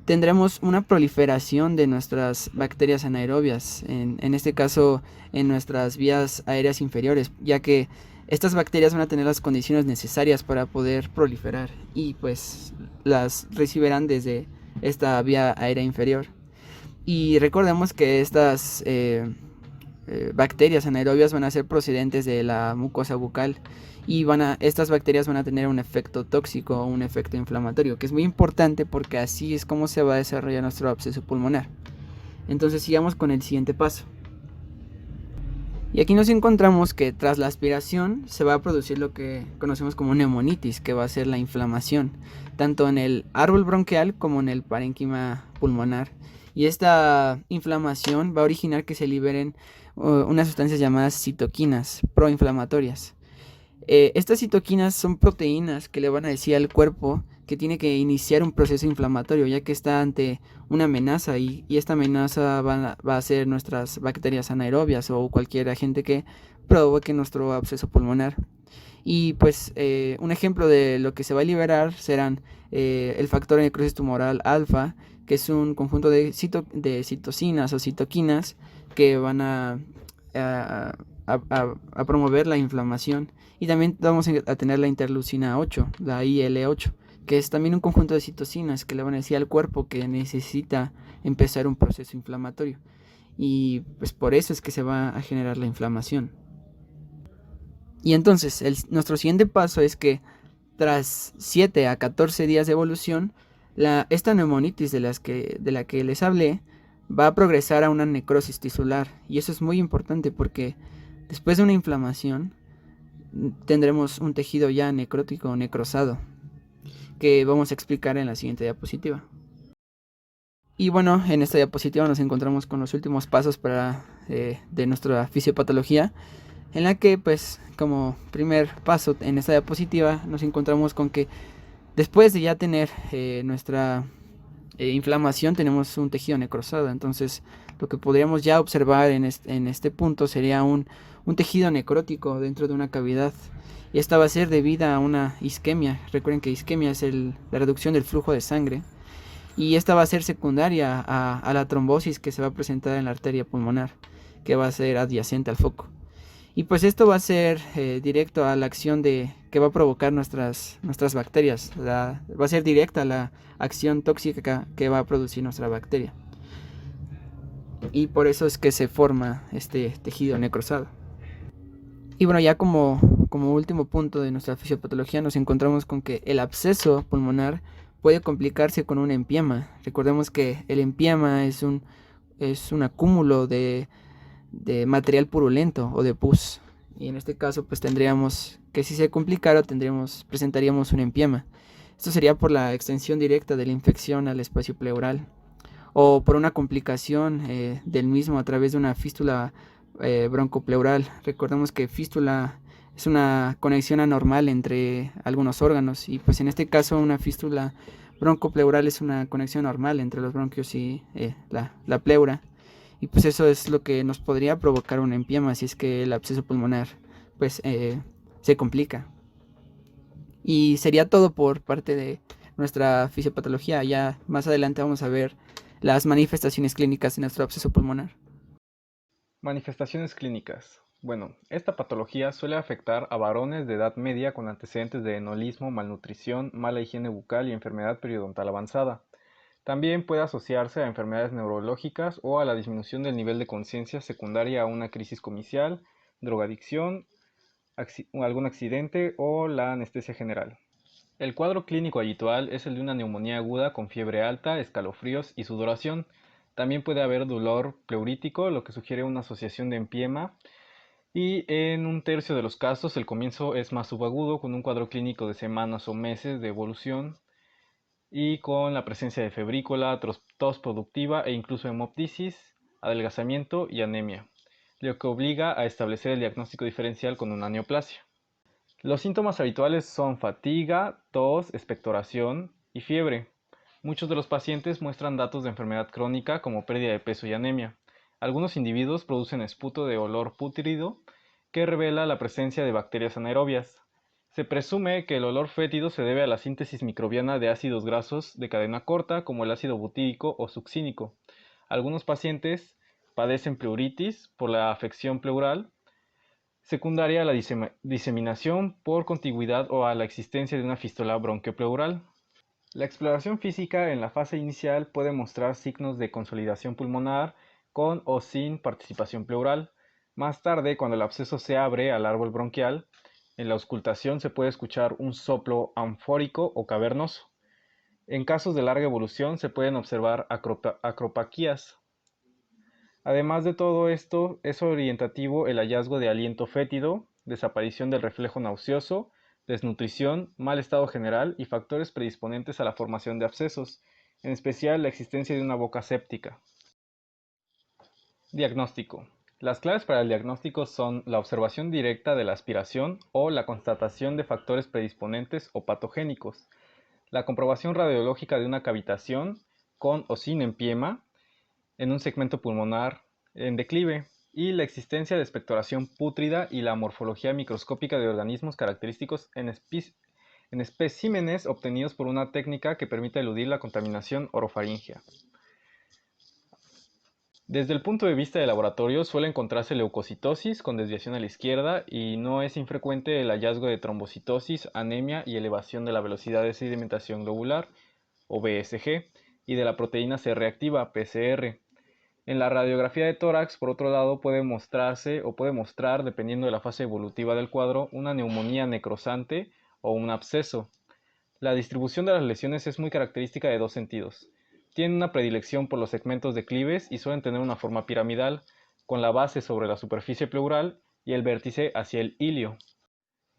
tendremos una proliferación de nuestras bacterias anaerobias, en este caso en nuestras vías aéreas inferiores, ya que estas bacterias van a tener las condiciones necesarias para poder proliferar y pues las recibirán desde esta vía aérea inferior. Y recordemos que estas bacterias anaerobias van a ser procedentes de la mucosa bucal y estas bacterias van a tener un efecto tóxico o un efecto inflamatorio, que es muy importante porque así es como se va a desarrollar nuestro absceso pulmonar. Entonces sigamos con el siguiente paso. Y aquí nos encontramos que tras la aspiración se va a producir lo que conocemos como neumonitis, que va a ser la inflamación, tanto en el árbol bronquial como en el parénquima pulmonar. Y esta inflamación va a originar que se liberen unas sustancias llamadas citoquinas proinflamatorias. Estas citoquinas son proteínas que le van a decir al cuerpo que tiene que iniciar un proceso inflamatorio, ya que está ante una amenaza y esta amenaza va a ser nuestras bacterias anaerobias o cualquier agente que provoque nuestro absceso pulmonar. Y pues un ejemplo de lo que se va a liberar serán el factor de necrosis tumoral alfa, que es un conjunto de citocinas o citoquinas que van a promover la inflamación. Y también vamos a tener la interleucina 8, la IL-8, que es también un conjunto de citocinas que le van a decir al cuerpo que necesita empezar un proceso inflamatorio. Y pues por eso es que se va a generar la inflamación. Y entonces nuestro siguiente paso es que tras 7 a 14 días de evolución, esta neumonitis de la que les hablé va a progresar a una necrosis tisular. Y eso es muy importante porque después de una inflamación tendremos un tejido ya necrótico o necrosado, que vamos a explicar en la siguiente diapositiva. Y bueno, en esta diapositiva nos encontramos con los últimos pasos de nuestra fisiopatología, en la que pues como primer paso en esta diapositiva nos encontramos con que después de ya tener nuestra inflamación tenemos un tejido necrosado. Entonces lo que podríamos ya observar en este punto sería un tejido necrótico dentro de una cavidad, y esta va a ser debida a una isquemia. Recuerden que isquemia es la reducción del flujo de sangre, y esta va a ser secundaria a la trombosis que se va a presentar en la arteria pulmonar, que va a ser adyacente al foco. Y pues esto va a ser directo a la acción que va a provocar nuestras bacterias. Va a ser directa a la acción tóxica que va a producir nuestra bacteria. Y por eso es que se forma este tejido necrosado. Y bueno, ya como último punto de nuestra fisiopatología nos encontramos con que el absceso pulmonar puede complicarse con un empiema. Recordemos que el empiema es un acúmulo de material purulento o de pus, y en este caso pues tendríamos que, si se complicara, presentaríamos un empiema. Esto sería por la extensión directa de la infección al espacio pleural o por una complicación del mismo a través de una fístula broncopleural. Recordemos que fístula es una conexión anormal entre algunos órganos, y pues en este caso una fístula broncopleural es una conexión normal entre los bronquios y la pleura. Y pues eso es lo que nos podría provocar un empiema si es que el absceso pulmonar pues se complica. Y sería todo por parte de nuestra fisiopatología. Ya más adelante vamos a ver las manifestaciones clínicas de nuestro absceso pulmonar. Manifestaciones clínicas. Bueno, esta patología suele afectar a varones de edad media con antecedentes de enolismo, malnutrición, mala higiene bucal y enfermedad periodontal avanzada. También puede asociarse a enfermedades neurológicas o a la disminución del nivel de conciencia secundaria a una crisis comicial, drogadicción, algún accidente o la anestesia general. El cuadro clínico habitual es el de una neumonía aguda con fiebre alta, escalofríos y sudoración. También puede haber dolor pleurítico, lo que sugiere una asociación de empiema, Y en un tercio de los casos el comienzo es más subagudo, con un cuadro clínico de semanas o meses de evolución y con la presencia de febrícula, tos productiva e incluso hemoptisis, adelgazamiento y anemia, lo que obliga a establecer el diagnóstico diferencial con una neoplasia. Los síntomas habituales son fatiga, tos, expectoración y fiebre. Muchos de los pacientes muestran datos de enfermedad crónica como pérdida de peso y anemia. Algunos individuos producen esputo de olor pútrido que revela la presencia de bacterias anaerobias. Se presume que el olor fétido se debe a la síntesis microbiana de ácidos grasos de cadena corta como el ácido butírico o succínico. Algunos pacientes padecen pleuritis por la afección pleural secundaria a la diseminación por contigüidad o a la existencia de una fístula bronquiopleural. La exploración física en la fase inicial puede mostrar signos de consolidación pulmonar con o sin participación pleural. Más tarde, cuando el absceso se abre al árbol bronquial, en la auscultación se puede escuchar un soplo anfórico o cavernoso. En casos de larga evolución se pueden observar acropaquías. Además de todo esto, es orientativo el hallazgo de aliento fétido, desaparición del reflejo nauseoso, desnutrición, mal estado general y factores predisponentes a la formación de abscesos, en especial la existencia de una boca séptica. Diagnóstico. Las claves para el diagnóstico son la observación directa de la aspiración o la constatación de factores predisponentes o patogénicos, la comprobación radiológica de una cavitación con o sin empiema en un segmento pulmonar en declive y la existencia de expectoración pútrida y la morfología microscópica de organismos característicos en especímenes obtenidos por una técnica que permite eludir la contaminación orofaríngea. Desde el punto de vista de laboratorio suele encontrarse leucocitosis con desviación a la izquierda y no es infrecuente el hallazgo de trombocitosis, anemia y elevación de la velocidad de sedimentación globular o BSG y de la proteína C reactiva PCR. En la radiografía de tórax, por otro lado, puede mostrarse o puede mostrar, dependiendo de la fase evolutiva del cuadro, una neumonía necrosante o un absceso. La distribución de las lesiones es muy característica de dos sentidos. Tienen una predilección por los segmentos declives y suelen tener una forma piramidal, con la base sobre la superficie pleural y el vértice hacia el ilio.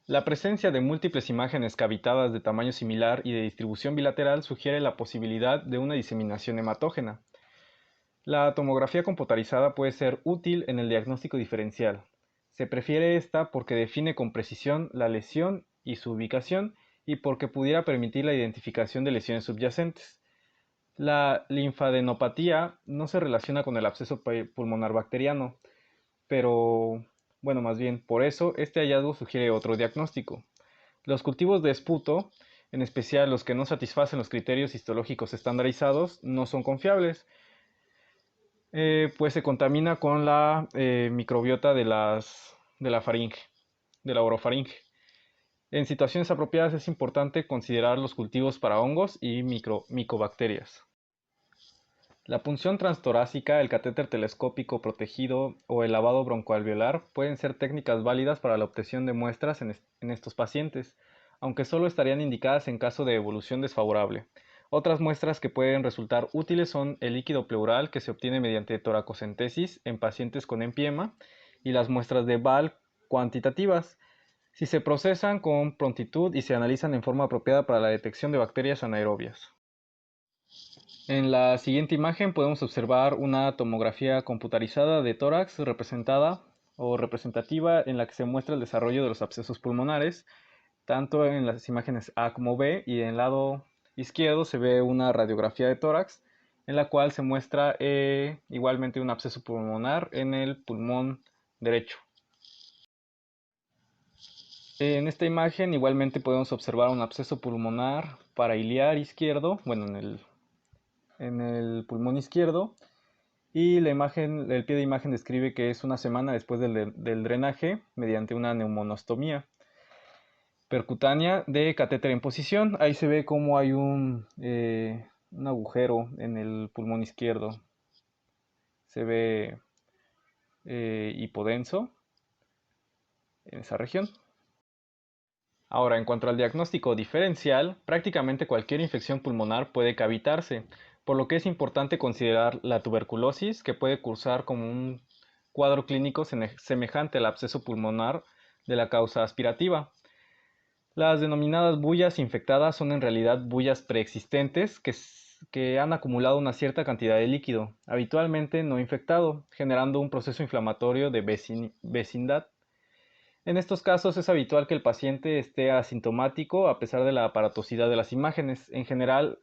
La presencia de múltiples imágenes cavitadas de tamaño similar y de distribución bilateral sugiere la posibilidad de una diseminación hematógena. La tomografía computarizada puede ser útil en el diagnóstico diferencial. Se prefiere esta porque define con precisión la lesión y su ubicación y porque pudiera permitir la identificación de lesiones subyacentes. La linfadenopatía no se relaciona con el absceso pulmonar bacteriano, pero, bueno, más bien, por eso este hallazgo sugiere otro diagnóstico. Los cultivos de esputo, en especial los que no satisfacen los criterios histológicos estandarizados, no son confiables, pues se contamina con la microbiota de la faringe, de la orofaringe. En situaciones apropiadas es importante considerar los cultivos para hongos y micobacterias. La punción transtorácica, el catéter telescópico protegido o el lavado broncoalveolar pueden ser técnicas válidas para la obtención de muestras en estos pacientes, aunque solo estarían indicadas en caso de evolución desfavorable. Otras muestras que pueden resultar útiles son el líquido pleural que se obtiene mediante toracocentesis en pacientes con empiema y las muestras de BAL cuantitativas, si se procesan con prontitud y se analizan en forma apropiada para la detección de bacterias anaerobias. En la siguiente imagen podemos observar una tomografía computarizada de tórax representada o representativa en la que se muestra el desarrollo de los abscesos pulmonares, tanto en las imágenes A como B, y en el lado izquierdo se ve una radiografía de tórax en la cual se muestra igualmente un absceso pulmonar en el pulmón derecho. En esta imagen igualmente podemos observar un absceso pulmonar parailiar izquierdo, bueno, en el pulmón izquierdo, y el pie de imagen describe que es una semana después del drenaje mediante una neumonostomía percutánea de catéter en posición. Ahí se ve cómo hay un agujero en el pulmón izquierdo. Se ve hipodenso en esa región. Ahora, en cuanto al diagnóstico diferencial, prácticamente cualquier infección pulmonar puede cavitarse, por lo que es importante considerar la tuberculosis, que puede cursar como un cuadro clínico semejante al absceso pulmonar de la causa aspirativa. Las denominadas bullas infectadas son en realidad bullas preexistentes que han acumulado una cierta cantidad de líquido, habitualmente no infectado, generando un proceso inflamatorio de vecindad. En estos casos es habitual que el paciente esté asintomático a pesar de la aparatosidad de las imágenes. En general,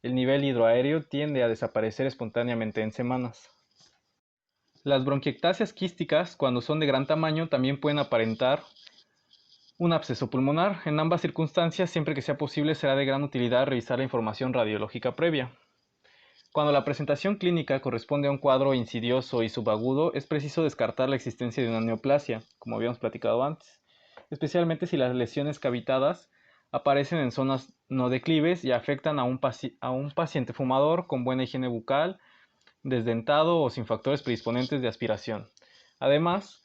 el nivel hidroaéreo tiende a desaparecer espontáneamente en semanas. Las bronquiectasias quísticas, cuando son de gran tamaño, también pueden aparentar un absceso pulmonar. En ambas circunstancias, siempre que sea posible, será de gran utilidad revisar la información radiológica previa. Cuando la presentación clínica corresponde a un cuadro insidioso y subagudo, es preciso descartar la existencia de una neoplasia, como habíamos platicado antes, especialmente si las lesiones cavitadas aparecen en zonas no declives y afectan a un paciente fumador con buena higiene bucal, desdentado o sin factores predisponentes de aspiración. Además,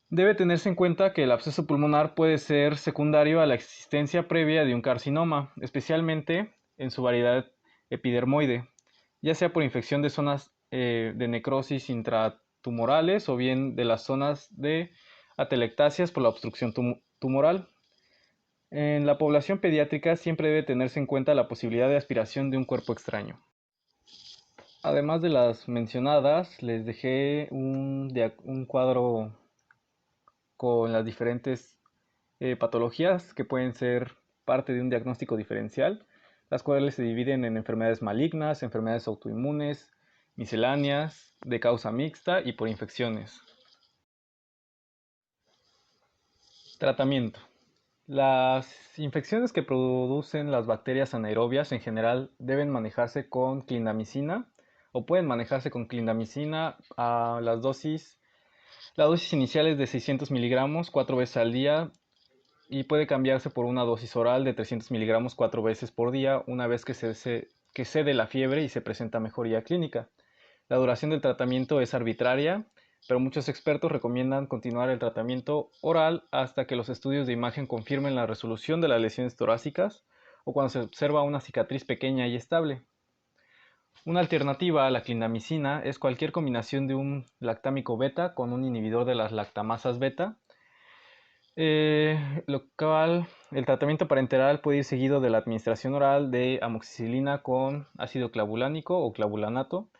debe tenerse en cuenta que el absceso pulmonar puede ser secundario a la existencia previa de un carcinoma, especialmente en su variedad epidermoide, ya sea por infección de zonas de necrosis intratumorales o bien de las zonas de atelectasias por la obstrucción tumoral. En la población pediátrica siempre debe tenerse en cuenta la posibilidad de aspiración de un cuerpo extraño. Además de las mencionadas, les dejé un cuadro con las diferentes patologías que pueden ser parte de un diagnóstico diferencial, las cuales se dividen en enfermedades malignas, enfermedades autoinmunes, misceláneas, de causa mixta y por infecciones. Tratamiento. Las infecciones que producen las bacterias anaerobias en general deben manejarse con clindamicina o pueden manejarse con clindamicina a la dosis inicial es de 600 miligramos 4 veces al día y puede cambiarse por una dosis oral de 300 miligramos 4 veces por día una vez que cede la fiebre y se presenta mejoría clínica. La duración del tratamiento es arbitraria, pero muchos expertos recomiendan continuar el tratamiento oral hasta que los estudios de imagen confirmen la resolución de las lesiones torácicas o cuando se observa una cicatriz pequeña y estable. Una alternativa a la clindamicina es cualquier combinación de un lactámico beta con un inhibidor de las lactamasas beta, el tratamiento parenteral puede ir seguido de la administración oral de amoxicilina con ácido clavulánico o clavulanato.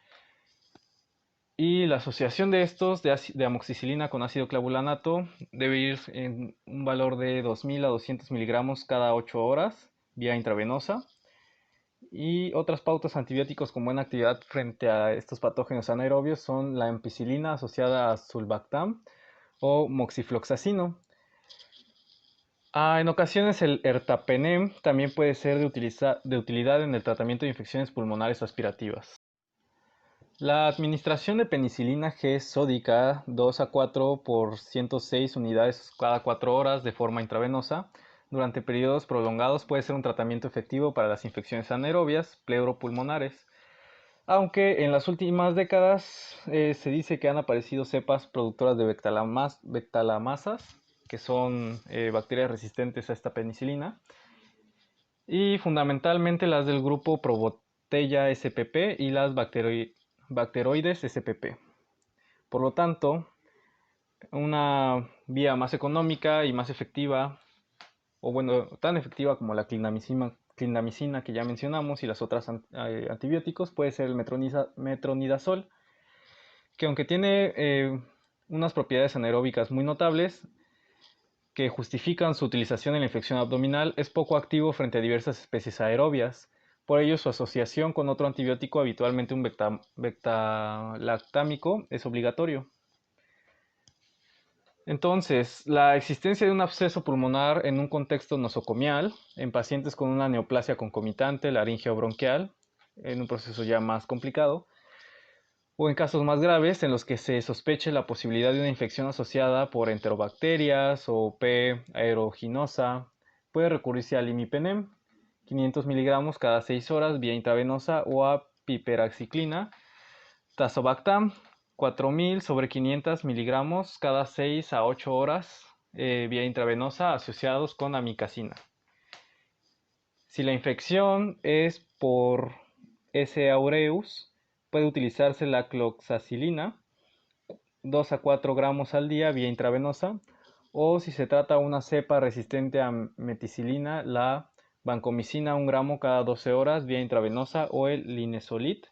Y la asociación de estos de amoxicilina con ácido clavulanato debe ir en un valor de 2000 a 200 miligramos cada 8 horas vía intravenosa. Y otras pautas antibióticos con buena actividad frente a estos patógenos anaerobios son la ampicilina asociada a sulbactam o moxifloxacino. En ocasiones el ertapenem también puede ser de utilidad en el tratamiento de infecciones pulmonares aspirativas. La administración de penicilina G sódica 2 a 4 por 106 unidades cada 4 horas de forma intravenosa durante periodos prolongados puede ser un tratamiento efectivo para las infecciones anaerobias pleuropulmonares. Aunque en las últimas décadas se dice que han aparecido cepas productoras de bectalamasas, que son bacterias resistentes a esta penicilina, y fundamentalmente las del grupo Probotella spp y las bacteroides spp. Por lo tanto, una vía más económica y más efectiva, o bueno, tan efectiva como la clindamicina que ya mencionamos y las otras antibióticos puede ser el metronidazol, que aunque tiene unas propiedades anaeróbicas muy notables que justifican su utilización en la infección abdominal, es poco activo frente a diversas especies aerobias. Por ello, su asociación con otro antibiótico, habitualmente un beta-lactámico, es obligatorio. Entonces, la existencia de un absceso pulmonar en un contexto nosocomial, en pacientes con una neoplasia concomitante, laringeo bronquial, en un proceso ya más complicado, o en casos más graves en los que se sospeche la posibilidad de una infección asociada por enterobacterias o P. aeruginosa, puede recurrirse al imipenem, 500 miligramos cada 6 horas vía intravenosa o a piperaxiclina, tazobactam, 4000 sobre 500 miligramos cada 6 a 8 horas vía intravenosa asociados con amikacina. Si la infección es por S. aureus, puede utilizarse la cloxacilina 2 a 4 gramos al día vía intravenosa, o si se trata de una cepa resistente a meticilina, la vancomicina 1 gramo cada 12 horas vía intravenosa, o el linezolid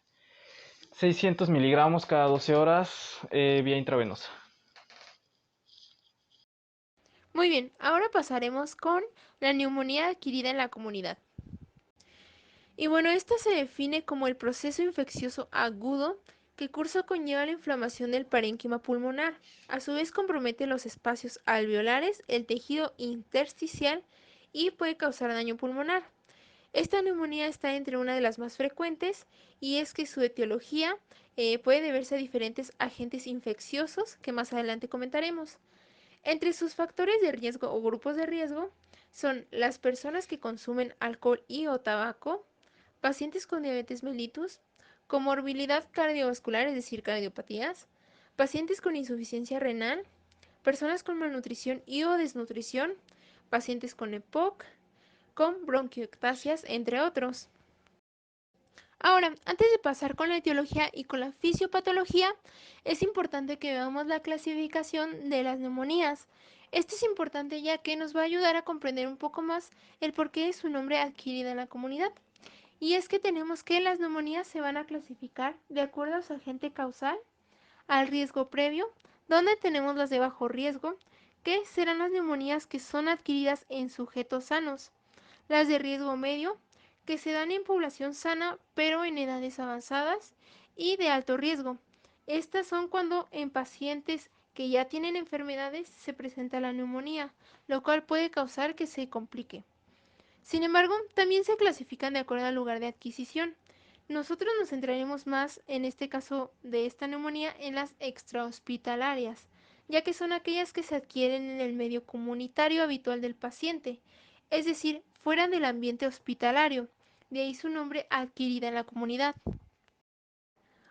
600 miligramos cada 12 horas vía intravenosa. Muy bien, ahora pasaremos con la neumonía adquirida en la comunidad. Y bueno, esta se define como el proceso infeccioso agudo que curso conlleva la inflamación del parénquima pulmonar. A su vez compromete los espacios alveolares, el tejido intersticial y puede causar daño pulmonar. Esta neumonía está entre una de las más frecuentes y es que su etiología puede deberse a diferentes agentes infecciosos que más adelante comentaremos. Entre sus factores de riesgo o grupos de riesgo son las personas que consumen alcohol y o tabaco, pacientes con diabetes mellitus, comorbilidad cardiovascular, es decir, cardiopatías, pacientes con insuficiencia renal, personas con malnutrición y o desnutrición, pacientes con EPOC, con bronquiectasias, entre otros. Ahora, antes de pasar con la etiología y con la fisiopatología, es importante que veamos la clasificación de las neumonías. Esto es importante ya que nos va a ayudar a comprender un poco más el porqué de su nombre adquirido en la comunidad. Y es que tenemos que las neumonías se van a clasificar de acuerdo a su agente causal, al riesgo previo, donde tenemos las de bajo riesgo, que serán las neumonías que son adquiridas en sujetos sanos, las de riesgo medio, que se dan en población sana pero en edades avanzadas, y de alto riesgo. Estas son cuando en pacientes que ya tienen enfermedades se presenta la neumonía, lo cual puede causar que se complique. Sin embargo, también se clasifican de acuerdo al lugar de adquisición. Nosotros nos centraremos más en este caso de esta neumonía en las extrahospitalarias, ya que son aquellas que se adquieren en el medio comunitario habitual del paciente, es decir, fuera del ambiente hospitalario, de ahí su nombre adquirida en la comunidad.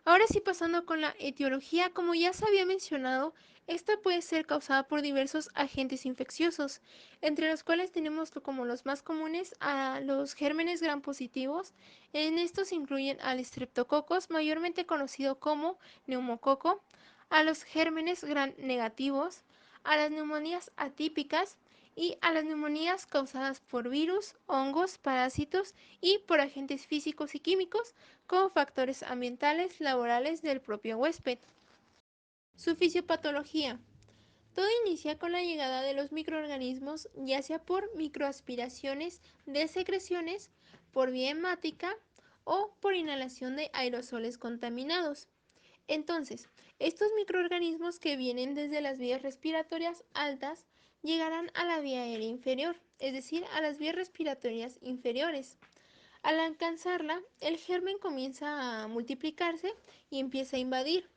Ahora sí, pasando con la etiología, como ya se había mencionado, esta puede ser causada por diversos agentes infecciosos, entre los cuales tenemos como los más comunes a los gérmenes gram positivos. En estos incluyen al Streptococcus, mayormente conocido como neumococo, a los gérmenes gram negativos, a las neumonías atípicas y a las neumonías causadas por virus, hongos, parásitos y por agentes físicos y químicos como factores ambientales, laborales del propio huésped. Su fisiopatología. Todo inicia con la llegada de los microorganismos, ya sea por microaspiraciones de secreciones, por vía hemática o por inhalación de aerosoles contaminados. Entonces, estos microorganismos que vienen desde las vías respiratorias altas llegarán a la vía aérea inferior, es decir, a las vías respiratorias inferiores. Al alcanzarla, el germen comienza a multiplicarse y empieza a invadir.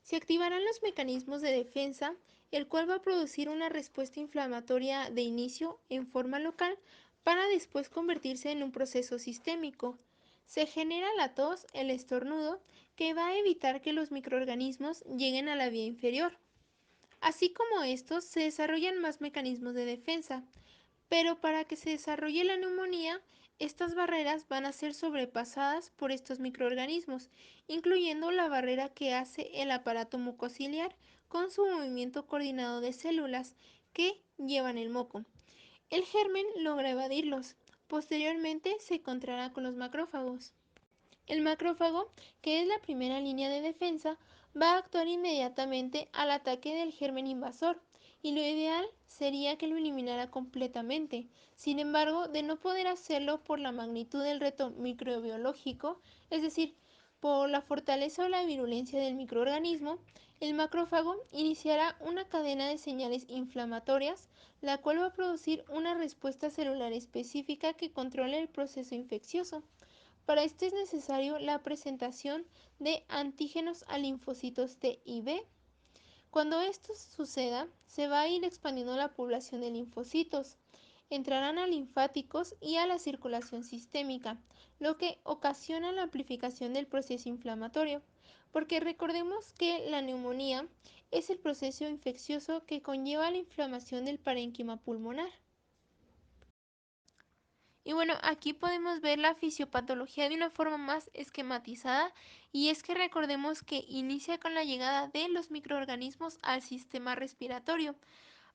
Se activarán los mecanismos de defensa, el cual va a producir una respuesta inflamatoria de inicio en forma local para después convertirse en un proceso sistémico. Se genera la tos, el estornudo, que va a evitar que los microorganismos lleguen a la vía inferior. Así como estos, se desarrollan más mecanismos de defensa, pero para que se desarrolle la neumonía, estas barreras van a ser sobrepasadas por estos microorganismos, incluyendo la barrera que hace el aparato mucociliar con su movimiento coordinado de células que llevan el moco. El germen logra evadirlos. Posteriormente se encontrará con los macrófagos. El macrófago, que es la primera línea de defensa, va a actuar inmediatamente al ataque del germen invasor, y lo ideal sería que lo eliminara completamente. Sin embargo, de no poder hacerlo por la magnitud del reto microbiológico, es decir, por la fortaleza o la virulencia del microorganismo, el macrófago iniciará una cadena de señales inflamatorias, la cual va a producir una respuesta celular específica que controle el proceso infeccioso. Para esto es necesario la presentación de antígenos a linfocitos T y B. Cuando esto suceda, se va a ir expandiendo la población de linfocitos. Entrarán a linfáticos y a la circulación sistémica, lo que ocasiona la amplificación del proceso inflamatorio, porque recordemos que la neumonía es el proceso infeccioso que conlleva la inflamación del parénquima pulmonar. Y bueno, aquí podemos ver la fisiopatología de una forma más esquematizada, y es que recordemos que inicia con la llegada de los microorganismos al sistema respiratorio.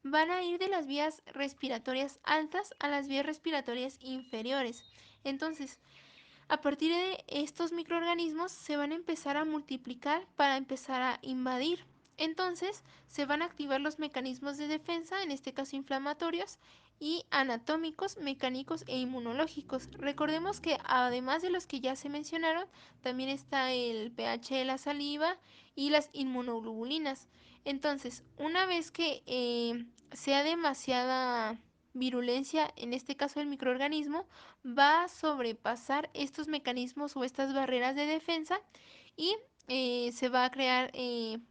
Van a ir de las vías respiratorias altas a las vías respiratorias inferiores. Entonces, a partir de estos microorganismos se van a empezar a multiplicar para empezar a invadir. Entonces se van a activar los mecanismos de defensa, en este caso inflamatorios, y anatómicos, mecánicos e inmunológicos. Recordemos que además de los que ya se mencionaron, también está el pH de la saliva y las inmunoglobulinas. Entonces, una vez que sea demasiada virulencia, en este caso el microorganismo, va a sobrepasar estos mecanismos o estas barreras de defensa, y se va a crear,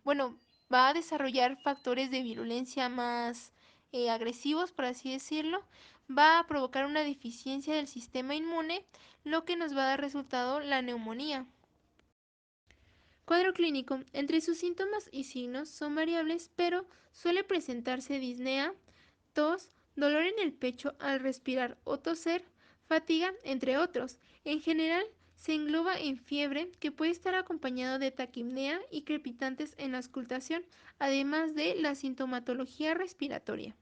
bueno, va a desarrollar factores de virulencia más agresivos, por así decirlo. Va a provocar una deficiencia del sistema inmune, lo que nos va a dar resultado la neumonía. Cuadro clínico. Entre sus síntomas y signos son variables, pero suele presentarse disnea, tos, dolor en el pecho al respirar o toser, fatiga, entre otros. En general, se engloba en fiebre, que puede estar acompañado de taquipnea y crepitantes en la auscultación, además de la sintomatología respiratoria.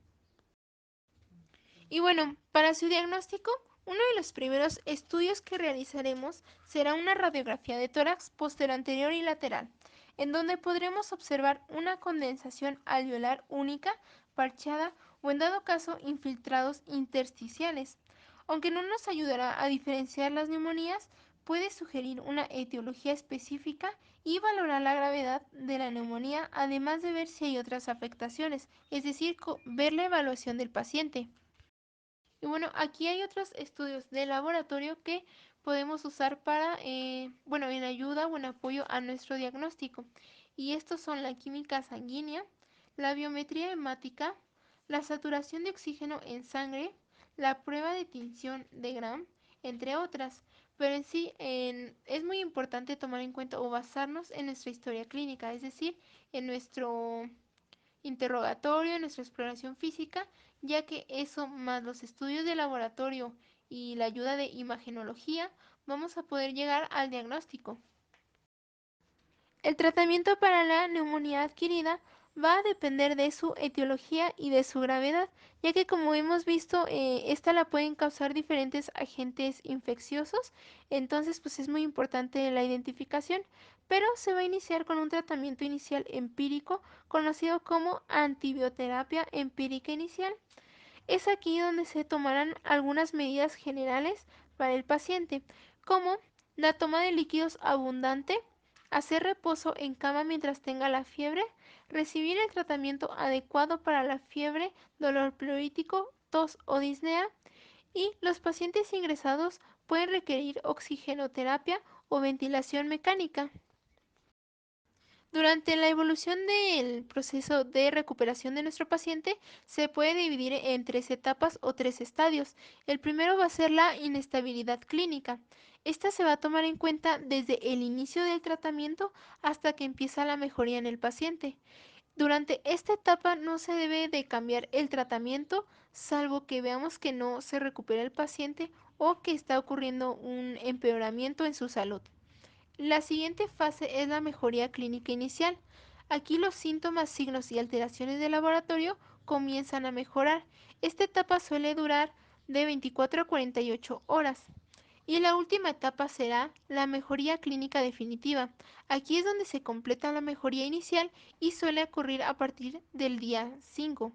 Y bueno, para su diagnóstico, uno de los primeros estudios que realizaremos será una radiografía de tórax posteranterior y lateral, en donde podremos observar una condensación alveolar única, parchada o en dado caso infiltrados intersticiales. Aunque no nos ayudará a diferenciar las neumonías, puede sugerir una etiología específica y valorar la gravedad de la neumonía, además de ver si hay otras afectaciones, es decir, ver la evaluación del paciente. Y bueno, aquí hay otros estudios de laboratorio que podemos usar para, bueno, en ayuda o en apoyo a nuestro diagnóstico. Y estos son la química sanguínea, la biometría hemática, la saturación de oxígeno en sangre, la prueba de tinción de Gram, entre otras. Pero en sí es muy importante tomar en cuenta o basarnos en nuestra historia clínica, es decir, en nuestro interrogatorio, nuestra exploración física, ya que eso más los estudios de laboratorio y la ayuda de imagenología, vamos a poder llegar al diagnóstico. El tratamiento para la neumonía adquirida va a depender de su etiología y de su gravedad, ya que como hemos visto, esta la pueden causar diferentes agentes infecciosos, entonces pues es muy importante la identificación, pero se va a iniciar con un tratamiento inicial empírico conocido como antibioterapia empírica inicial. Es aquí donde se tomarán algunas medidas generales para el paciente, como la toma de líquidos abundante, hacer reposo en cama mientras tenga la fiebre, recibir el tratamiento adecuado para la fiebre, dolor pleurítico, tos o disnea, y los pacientes ingresados pueden requerir oxigenoterapia o ventilación mecánica. Durante la evolución del proceso de recuperación de nuestro paciente, se puede dividir en tres etapas o tres estadios. El primero va a ser la inestabilidad clínica. Esta se va a tomar en cuenta desde el inicio del tratamiento hasta que empieza la mejoría en el paciente. Durante esta etapa no se debe de cambiar el tratamiento, salvo que veamos que no se recupera el paciente o que está ocurriendo un empeoramiento en su salud. La siguiente fase es la mejoría clínica inicial. Aquí los síntomas, signos y alteraciones de laboratorio comienzan a mejorar. Esta etapa suele durar de 24 a 48 horas. Y la última etapa será la mejoría clínica definitiva. Aquí es donde se completa la mejoría inicial y suele ocurrir a partir del día 5.